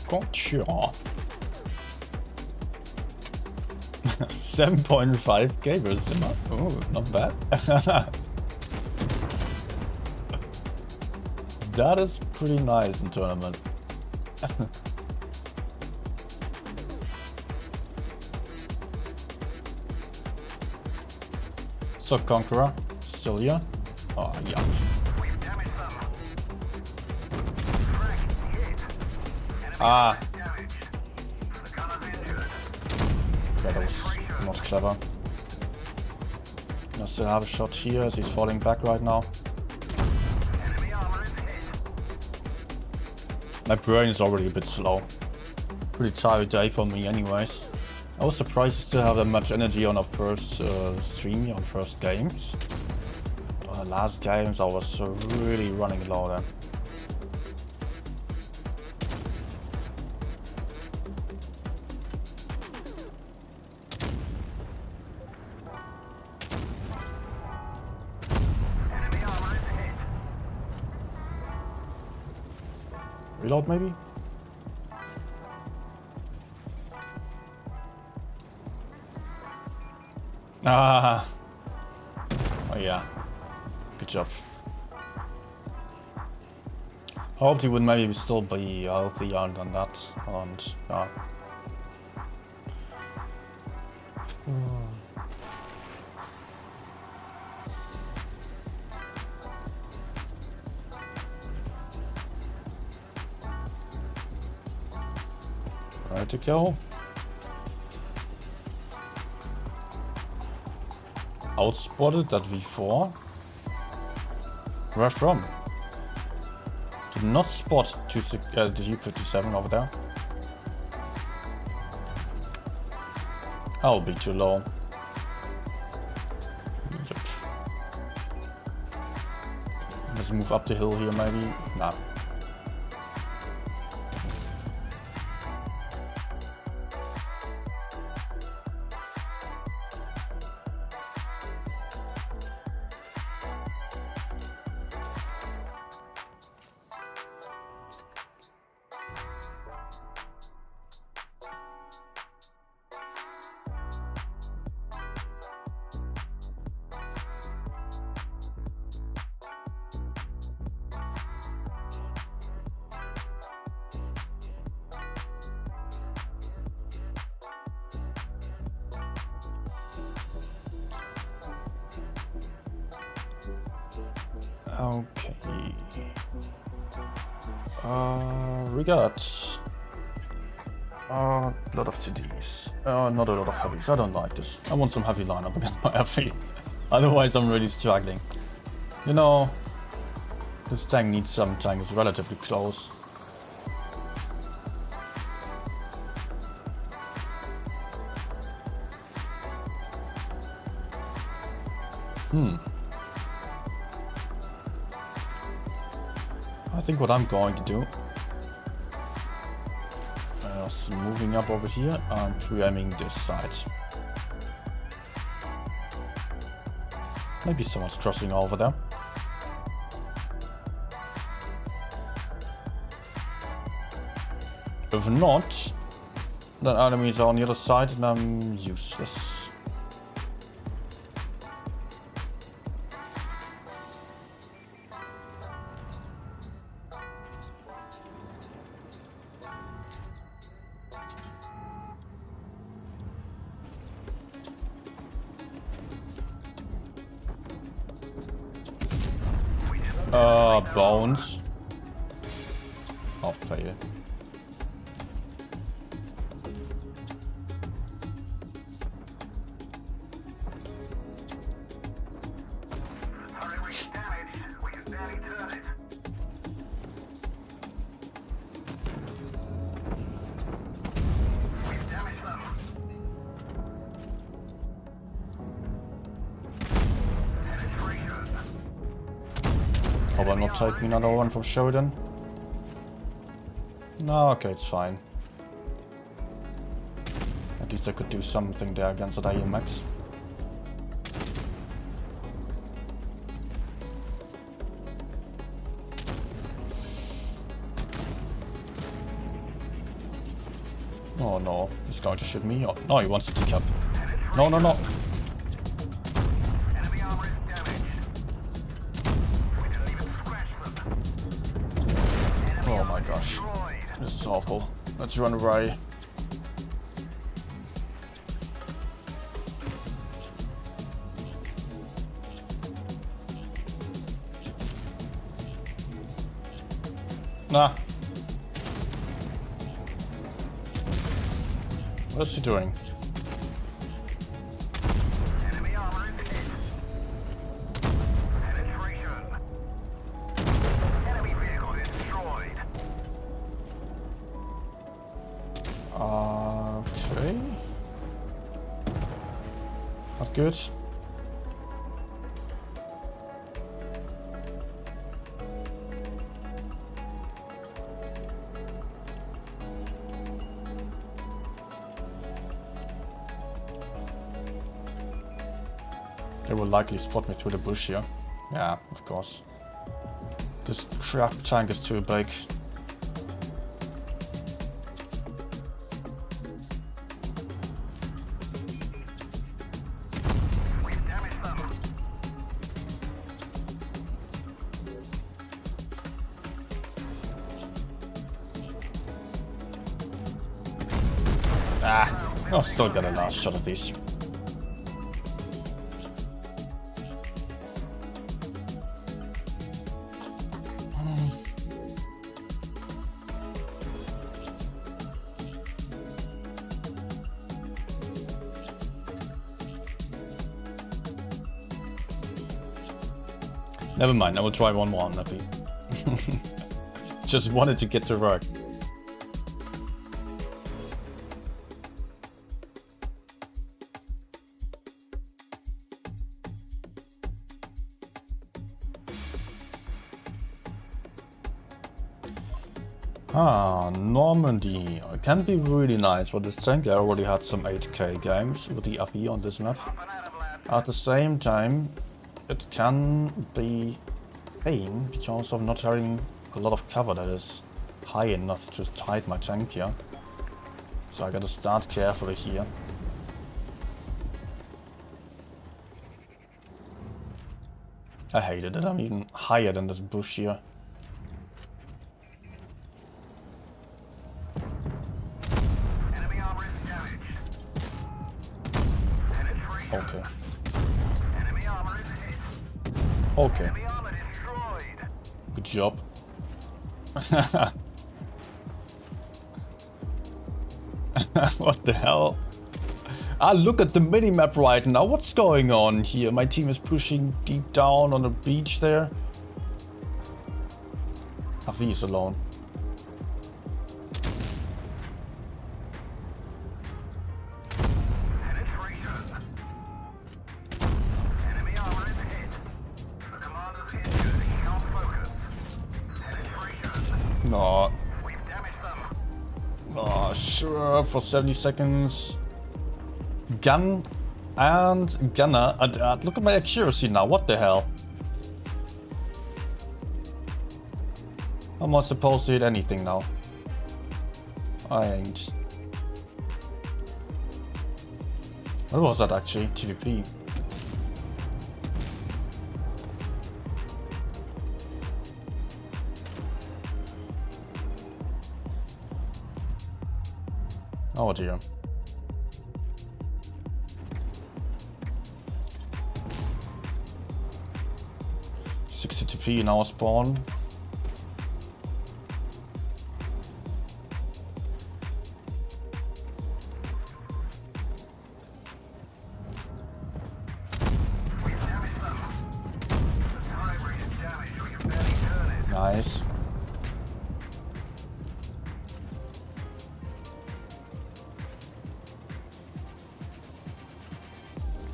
Gotcha. 7.5k versus him. Oh, not bad. That is pretty nice in tournament. So Conqueror, still here? Oh yeah. Ah. That was not clever. I still have a shot here as he's falling back right now. My brain is already a bit slow. Pretty tired day for me anyways. I was surprised to still have that much energy on our first stream, on first games. But on the last games I was really running low then. Reload maybe? Ah. Oh yeah. Good job. Hoped he would maybe still be healthier than that. And yeah. Where to go? Outspotted that V4. Where from? Did not spot the G57 over there. I'll be too low. Yep. Let's move up the hill here maybe. Nah. Okay. We got a lot of TDs. Not a lot of heavies. I don't like this. I want some heavy lineup against my heavy. Otherwise, I'm really struggling. You know, this tank needs some tanks relatively close. I think what I'm going to do is moving up over here and pre-aiming this side. Maybe someone's crossing over there. If not, then enemies are on the other side and I'm useless. Bones. I'll fail. Hurry with damage. We can barely turn it. We've damaged them. Penetration. Hope I'm not taking another one from Sheridan. No, okay, it's fine. At least I could do something there against that AMX. Oh no, he's going to shoot me. Oh, no, he wants to teacup. No, no, no. Enemy armor is damaged. We didn't even scratch them. Enemy Oh my armor gosh. destroyed. This is awful. Let's run away. Nah. What's he doing? Enemy armor is hit. Penetration. Enemy vehicle destroyed. Okay. Not good. They will likely spot me through the bush here. Yeah, of course. This crap tank is too big. We've damaged them. Ah, I'll still get a last shot at these. Never mind, I will try one more, maybe. Just wanted to get to work. Ah, Normandy. It can be really nice, but this tank I already had some 8K games with the FE on this map. At the same time, it can be pain because of not having a lot of cover that is high enough to hide my tank here. So I gotta start carefully here. I hated it, I'm even higher than this bush here. Okay. Okay. Good job. What the hell? Ah, look at the minimap right now. What's going on here? My team is pushing deep down on the beach there. Avi is alone. No. Oh, sure, for 70 seconds. Gun and gunner. Look at my accuracy now, what the hell? I'm not supposed to hit anything now. I ain't. What was that actually? TVP. Oh dear. TP in our spawn. Nice.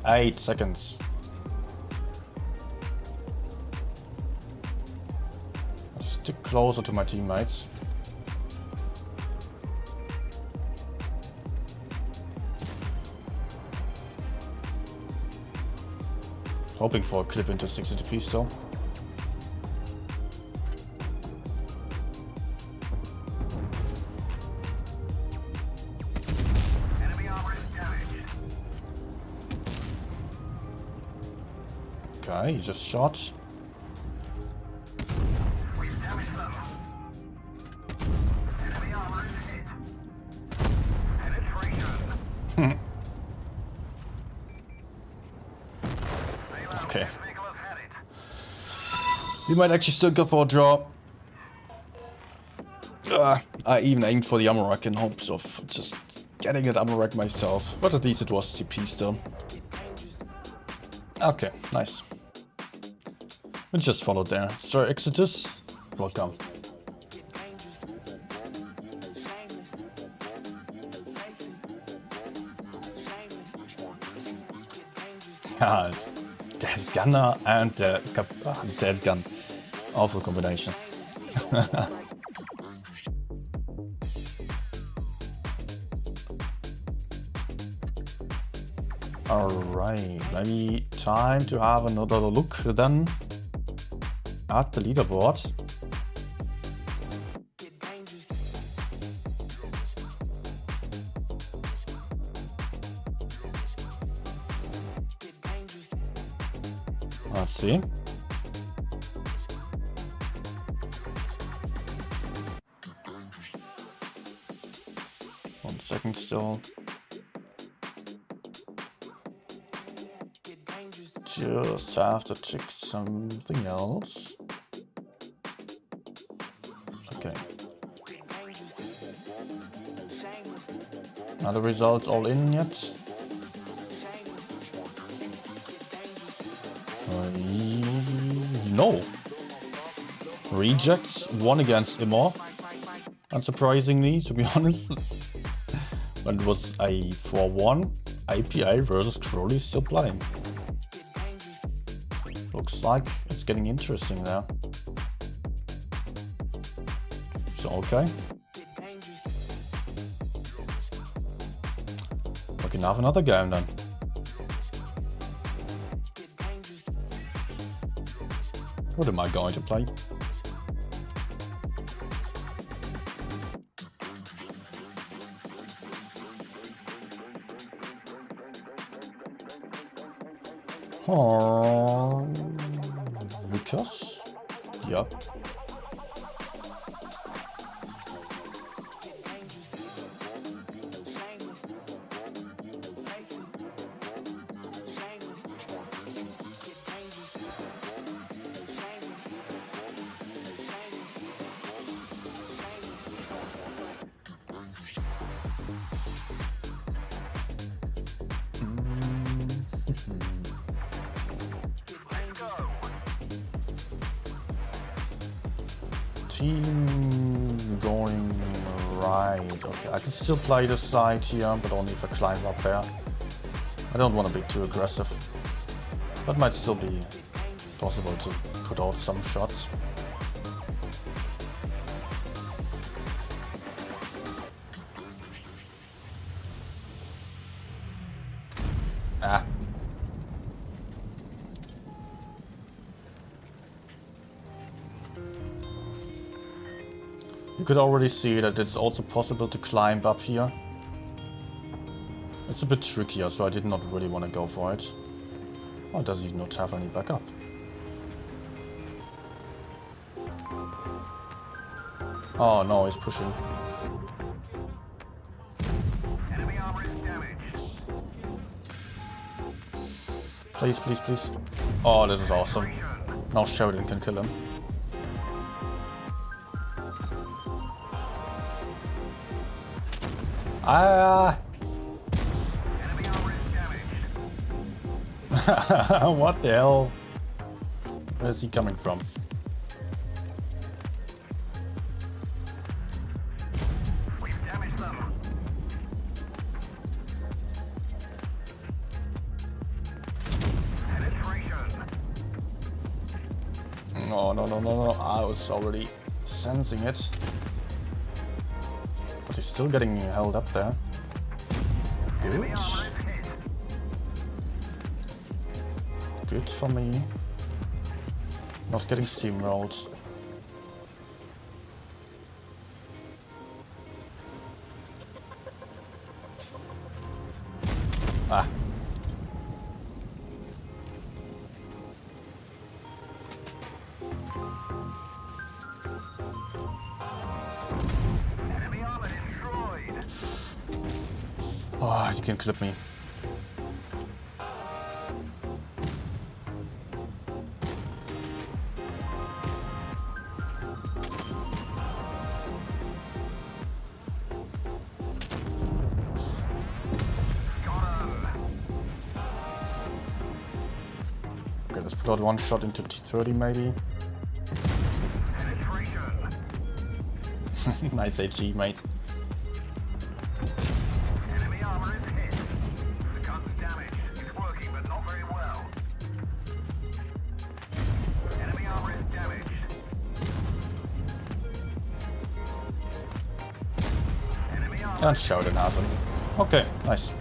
Eight seconds. Stick closer to my teammates. Hoping for a clip into 60 TP still. Okay, he just shot. Okay. We might actually still go for a draw. I even aimed for the armor rack in hopes of just getting an armor rack myself, but at least it was CP still. Okay, nice. We just followed there. Sir Exodus, welcome. Yes, dead gunner and dead gun. Awful combination. Alright, maybe time to have another look then at the leaderboard. Let's see. One second still. Just have to check something else. Okay. Are the results all in yet? no. Rejects, 1 against Immor. Unsurprisingly, to be honest. But it was a 4-1. APA versus Crowley still playing. Looks like it's getting interesting there. So, okay. We can have another game then. What am I going to play? Oh, Lucas? Yep. Team going right. Okay, I can still play this side here, but only if I climb up there. I don't want to be too aggressive. That might still be possible to put out some shots. Ah. You could already see that it's also possible to climb up here. It's a bit trickier, so I did not really want to go for it. Or does he not have any backup? Oh no, he's pushing. Enemy armor is damaged. Please, please, please. Oh, this is awesome. Now Sheridan can kill him. Ah! Enemy armor is damaged. What the hell? Where is he coming from? We've damaged them. Penetration. No, no, no, no, no. I was already sensing it. But he's still getting held up there. Good. Enemy armor is hit. Good for me. Not getting steamrolled. Ah. Enemy armor destroyed. Oh, you can clip me. Okay, let's put out one shot into T30 maybe. Penetration. Nice AG, mate. Enemy armor is hit. The gun's damaged. It's working, but not very well. Enemy armor is damaged. Enemy armor. And Sheridan has him. Okay, nice.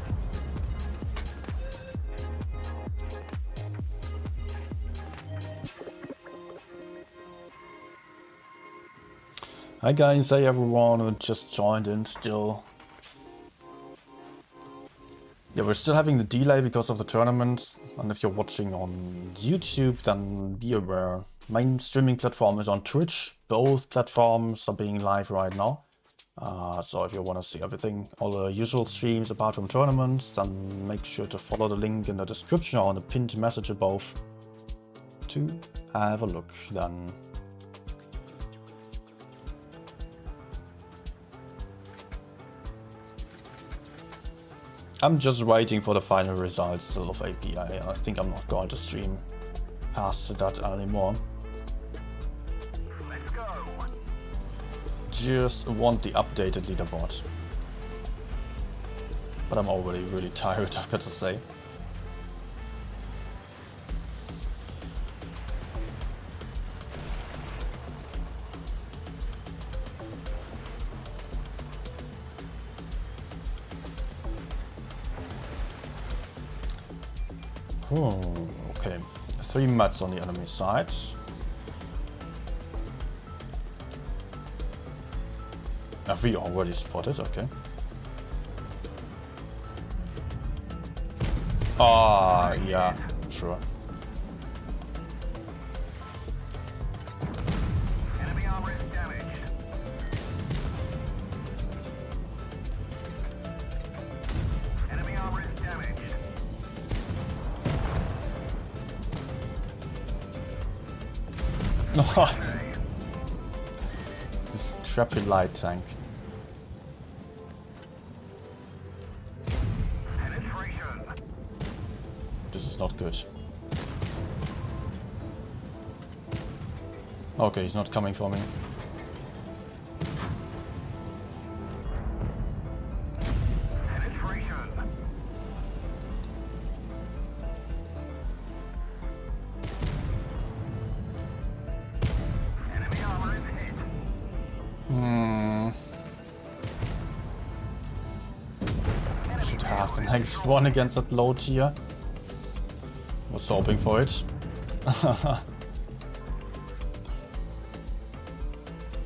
Hi guys, hey everyone who just joined in still. Yeah, we're still having the delay because of the tournament, and if you're watching on YouTube, then be aware. Main streaming platform is on Twitch. Both platforms are being live right now. So if you want to see everything, all the usual streams apart from tournaments, then make sure to follow the link in the description or in the pinned message above to have a look then. I'm just waiting for the final results still of APA. I think I'm not going to stream past that anymore. just want the updated leaderboard. But I'm already really tired, I've got to say. Oh, okay. 3 mats on the enemy side. Have we already spotted? Okay. Ah, yeah, sure. Enemy armor is damaged. Enemy armor is damaged. This crappy light tank. Penetration. This is not good. Okay, he's not coming for me. Penetration. Enemy armor is hit. Should have the next one against that low tier. Was hoping for it.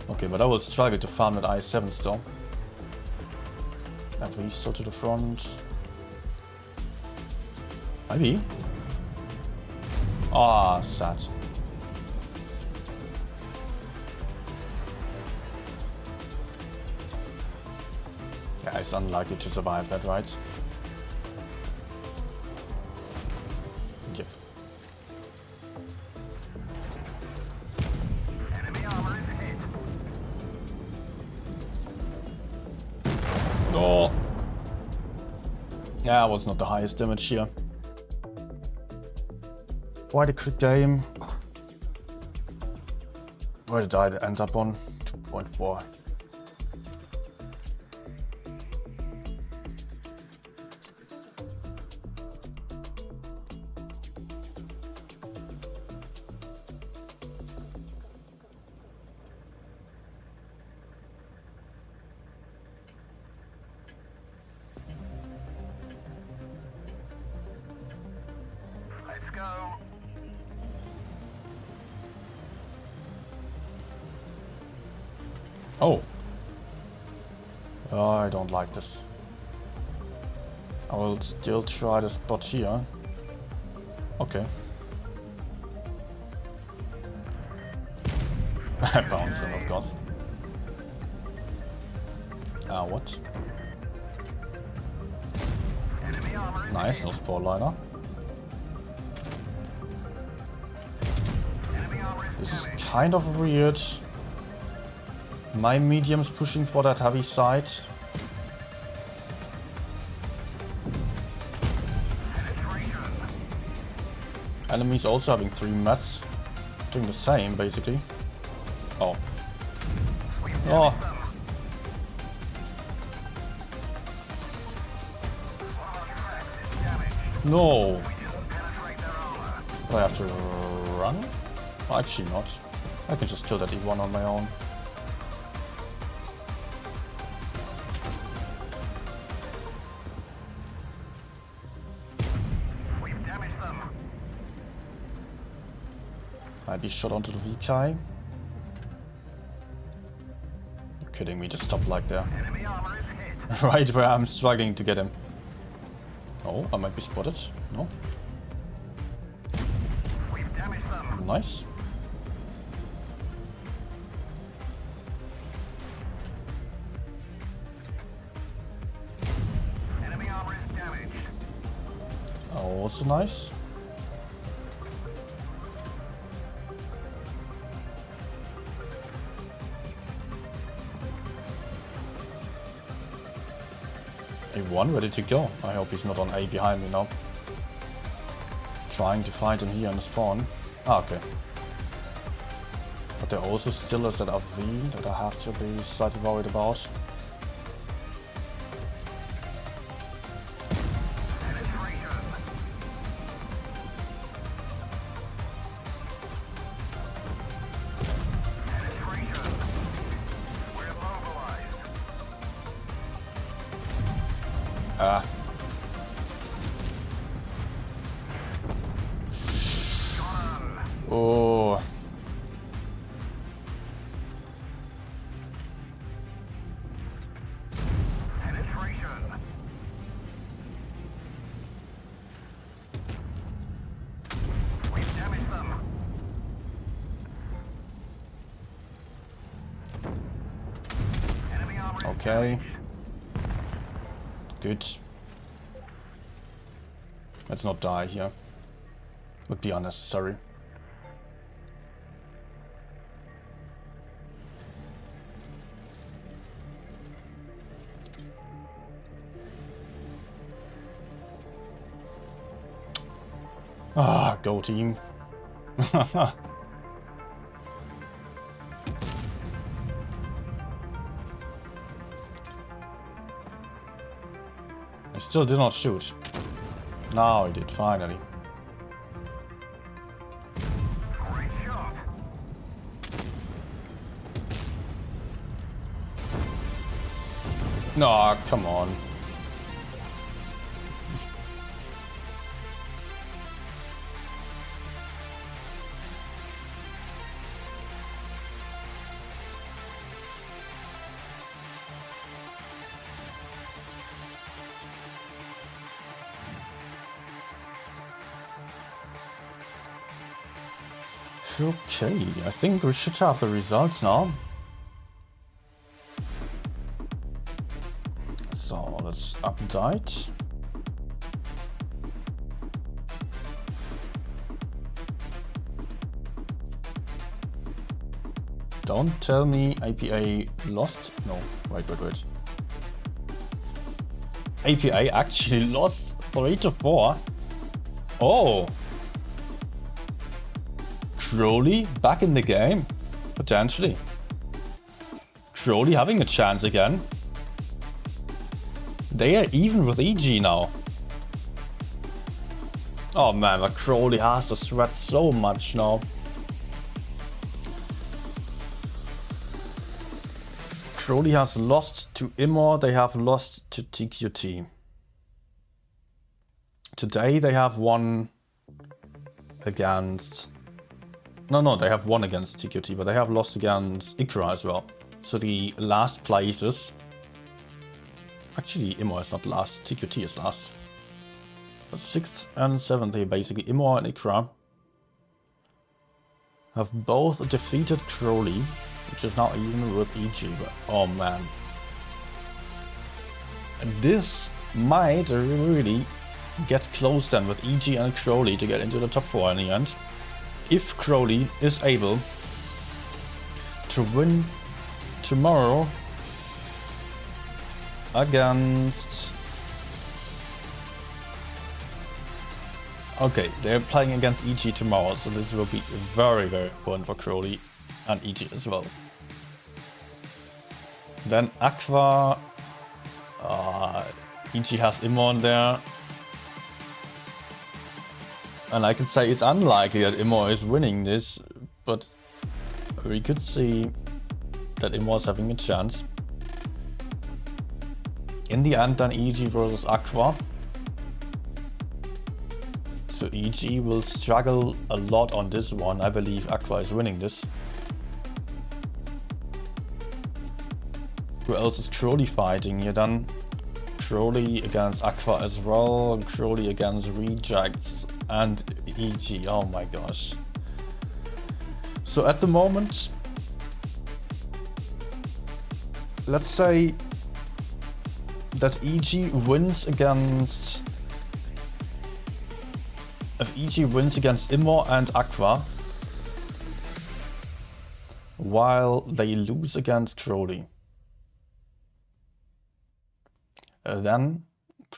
Okay, but I will struggle to farm that I7 still. Have we still to the front? Maybe. Ah, sad. Yeah, it's unlikely to survive that, right? Yep. Enemy armor is hit. Oh. Yeah, was not the highest damage here. Quite a quick game. Where did I end up on? 2.4. Let's go. Oh. I don't like this. I will still try the spot here. Okay. Bouncing, of course. What? Enemy armor is Nice, no spawn liner. enemy armor is This is damaged. kind of weird. My medium's pushing for that heavy side. Penetration. Enemies also having 3 mats. Doing the same, basically. Oh. Oh. No. Penetrate their armor. Do I have to run? Oh, actually not. I can just kill that E1 on my own. We've damaged them. Might be shot onto the VK. You're kidding me, just stop like there. Enemy armor is hit. Right where I'm struggling to get him. Oh, I might be spotted. No. We've damaged them. Nice. Enemy armor is damaged. Also nice. A1 ready to go. I hope he's not on A behind me now. Trying to find him here in the spawn. Ah, okay. But there also still is that V that I have to be slightly worried about. Oh. We've damaged them. Enemy armor. Okay. Good. Let's not die here. Would be unnecessary. Ah, go team. I still did not shoot. Now I did, finally. Great shot. No, come on. Okay, I think we should have the results now. So let's update. Don't tell me APA lost. No, wait. APA actually lost 3-4. Oh. Crowley back in the game, potentially. Crowley having a chance again. They are even with EG now. Oh man, but Crowley has to sweat so much now. Crowley has lost to Immor, they have lost to TQT. Today they have won against... No, they have won against TQT, but they have lost against Ikra as well. So the last places... Actually, Immor is not last, TQT is last. But 6th and 7th here, basically, Immor and Ikra have both defeated Crowley, which is now even with EG, but oh man. And this might really get close then with EG and Crowley to get into the top 4 in the end. If Crowley is able to win tomorrow against... Okay, they're playing against EG tomorrow, so this will be very, very important for Crowley and EG as well. Then Aqua... EG has Immor there. And I can say it's unlikely that Immor is winning this, but we could see that Immor is having a chance. In the end, then EG versus Aqua. So EG will struggle a lot on this one. I believe Aqua is winning this. Who else is Crowley fighting here then? Crowley against Aqua as well. Crowley against Rejects and EG. Oh my gosh. So at the moment, let's say that EG wins against... If EG wins against Immor and Aqua, while they lose against Crowley, then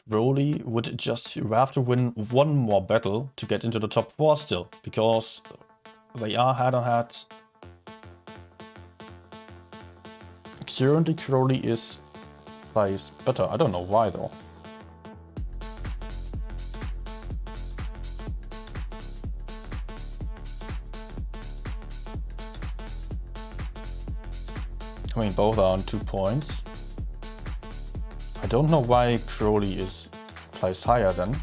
Crowley would just have to win one more battle to get into the top 4 still, because they are head-on-head currently Crowley is plays better. I don't know why though. I mean, both are on 2 points. I don't know why Crowley plays higher then.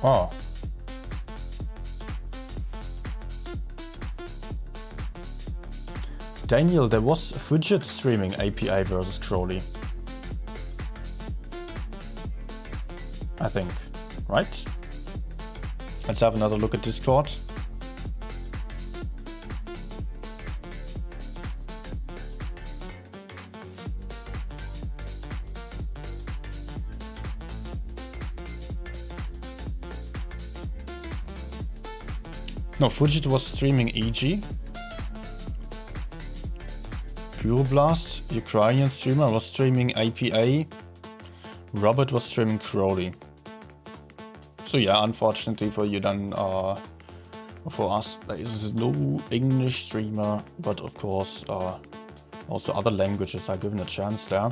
Oh. Daniel, there was Fidget streaming APA versus Crowley. I think, right? Let's have another look at Discord. No, Fidget was streaming EG. Pureblast, Ukrainian streamer, was streaming APA. Robert was streaming Crowley. So yeah, unfortunately for you then, for us, there is no English streamer, but of course also other languages are given a chance there.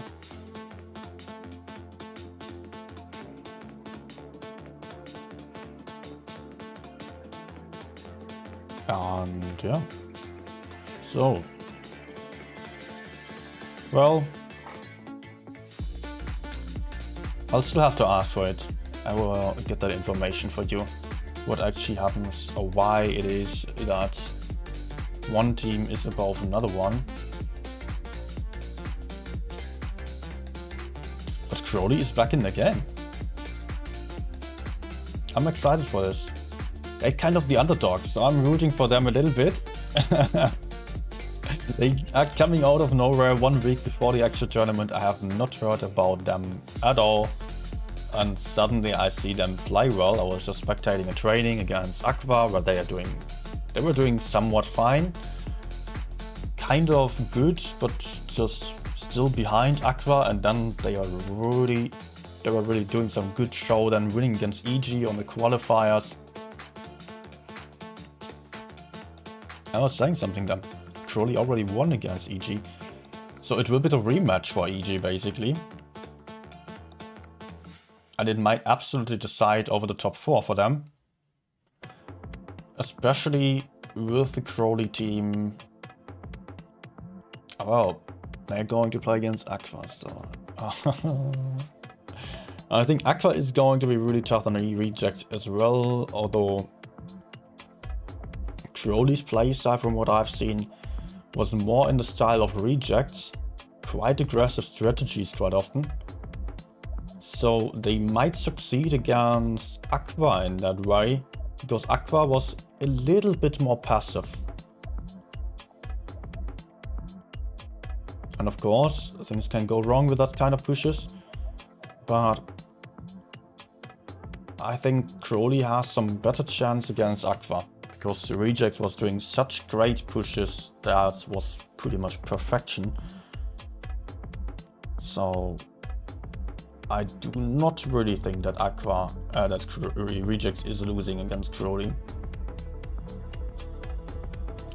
And yeah, so, well, I'll still have to ask for it. I will get that information for you, what actually happens or why it is that one team is above another one. But Crowley is back in the game. I'm excited for this. They're kind of the underdogs, so I'm rooting for them a little bit. They are coming out of nowhere 1 week before the actual tournament. I have not heard about them at all. And suddenly I see them play well. I was just spectating a training against Aqua where they were doing somewhat fine. Kind of good, but just still behind Aqua, and then they were really doing some good show, then winning against EG on the qualifiers. I was saying something then. Crowley already won against EG. So it will be the rematch for EG basically. And it might absolutely decide over the top 4 for them. Especially with the Crowley team. Well, they're going to play against Aqua, so... I think Aqua is going to be really tough on the reject as well, although... Crowley's playstyle, from what I've seen, was more in the style of rejects. Quite aggressive strategies quite often. So they might succeed against Aqua in that way, because Aqua was a little bit more passive. And of course, things can go wrong with that kind of pushes, but I think Crowley has some better chance against Aqua, because the Rejects was doing such great pushes that was pretty much perfection. So I do not really think that Rejects is losing against Crowley.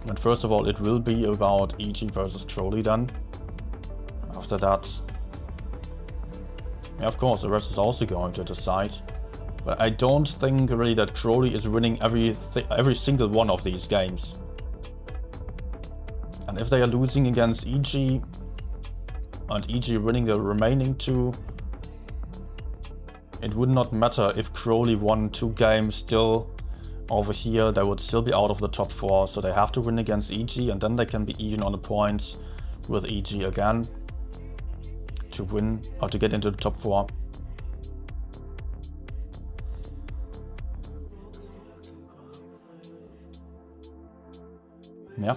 But first of all, it will be about EG versus Crowley then. After that, yeah, of course, the rest is also going to decide. But I don't think really that Crowley is winning every single one of these games. And if they are losing against EG, and EG winning the remaining 2, it would not matter if Crowley won 2 games still. Over here, they would still be out of the top 4, so they have to win against EG, and then they can be even on the points with EG again to win or to get into the top 4. Yeah.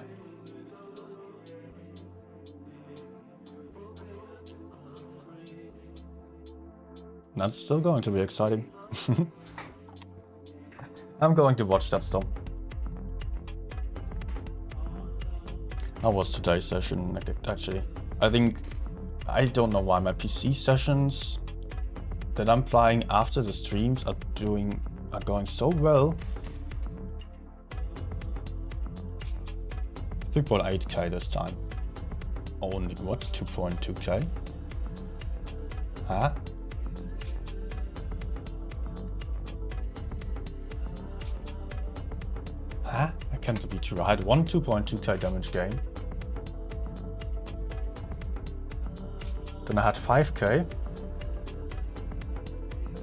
That's still going to be exciting. I'm going to watch that still. How was today's session actually? I don't know why my PC sessions that I'm playing after the streams are going so well. 3.8k this time. Only what? 2.2k? Huh? Huh? I can't be true. I had one 2.2k damage gain. Then I had 5k.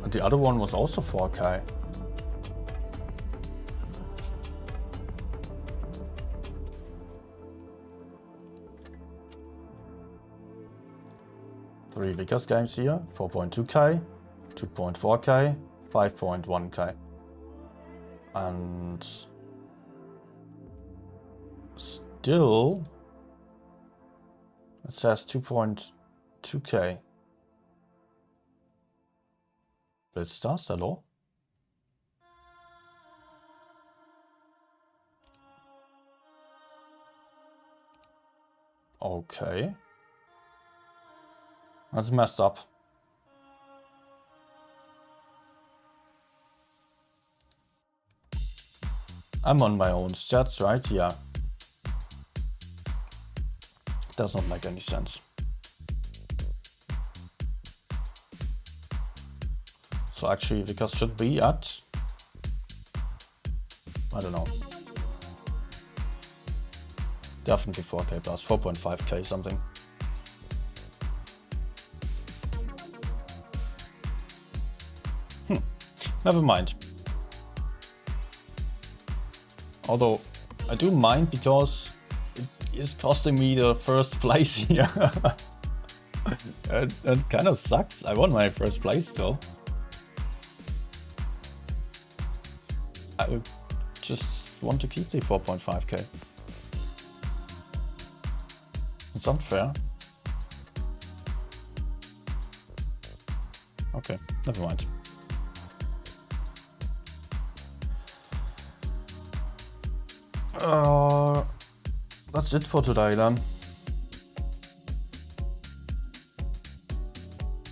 And the other one was also 4k. Three Vickers games here. 4.2k, 2.4k, 5.1k. And still it says 2.2k. Blitz stars, hello? Okay. That's messed up. I'm on my own stats, right? Yeah. Does not make any sense. So actually Vickers should be at, I don't know, definitely 4k plus, 4.5k something. Never mind. Although I do mind because it is costing me the first place here. That kind of sucks. I won my first place still. I would just want to keep the 4.5k. It's unfair. Okay, never mind. That's it for today then.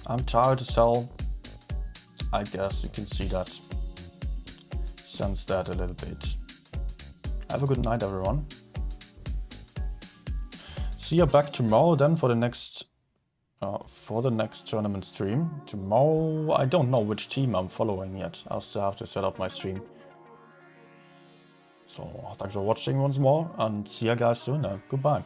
I'm tired as hell. I guess you can see that. Sense that a little bit. Have a good night, everyone. See you back tomorrow then for the next tournament stream. Tomorrow, I don't know which team I'm following yet. I'll still have to set up my stream. So thanks for watching once more, and see you guys soon. Goodbye.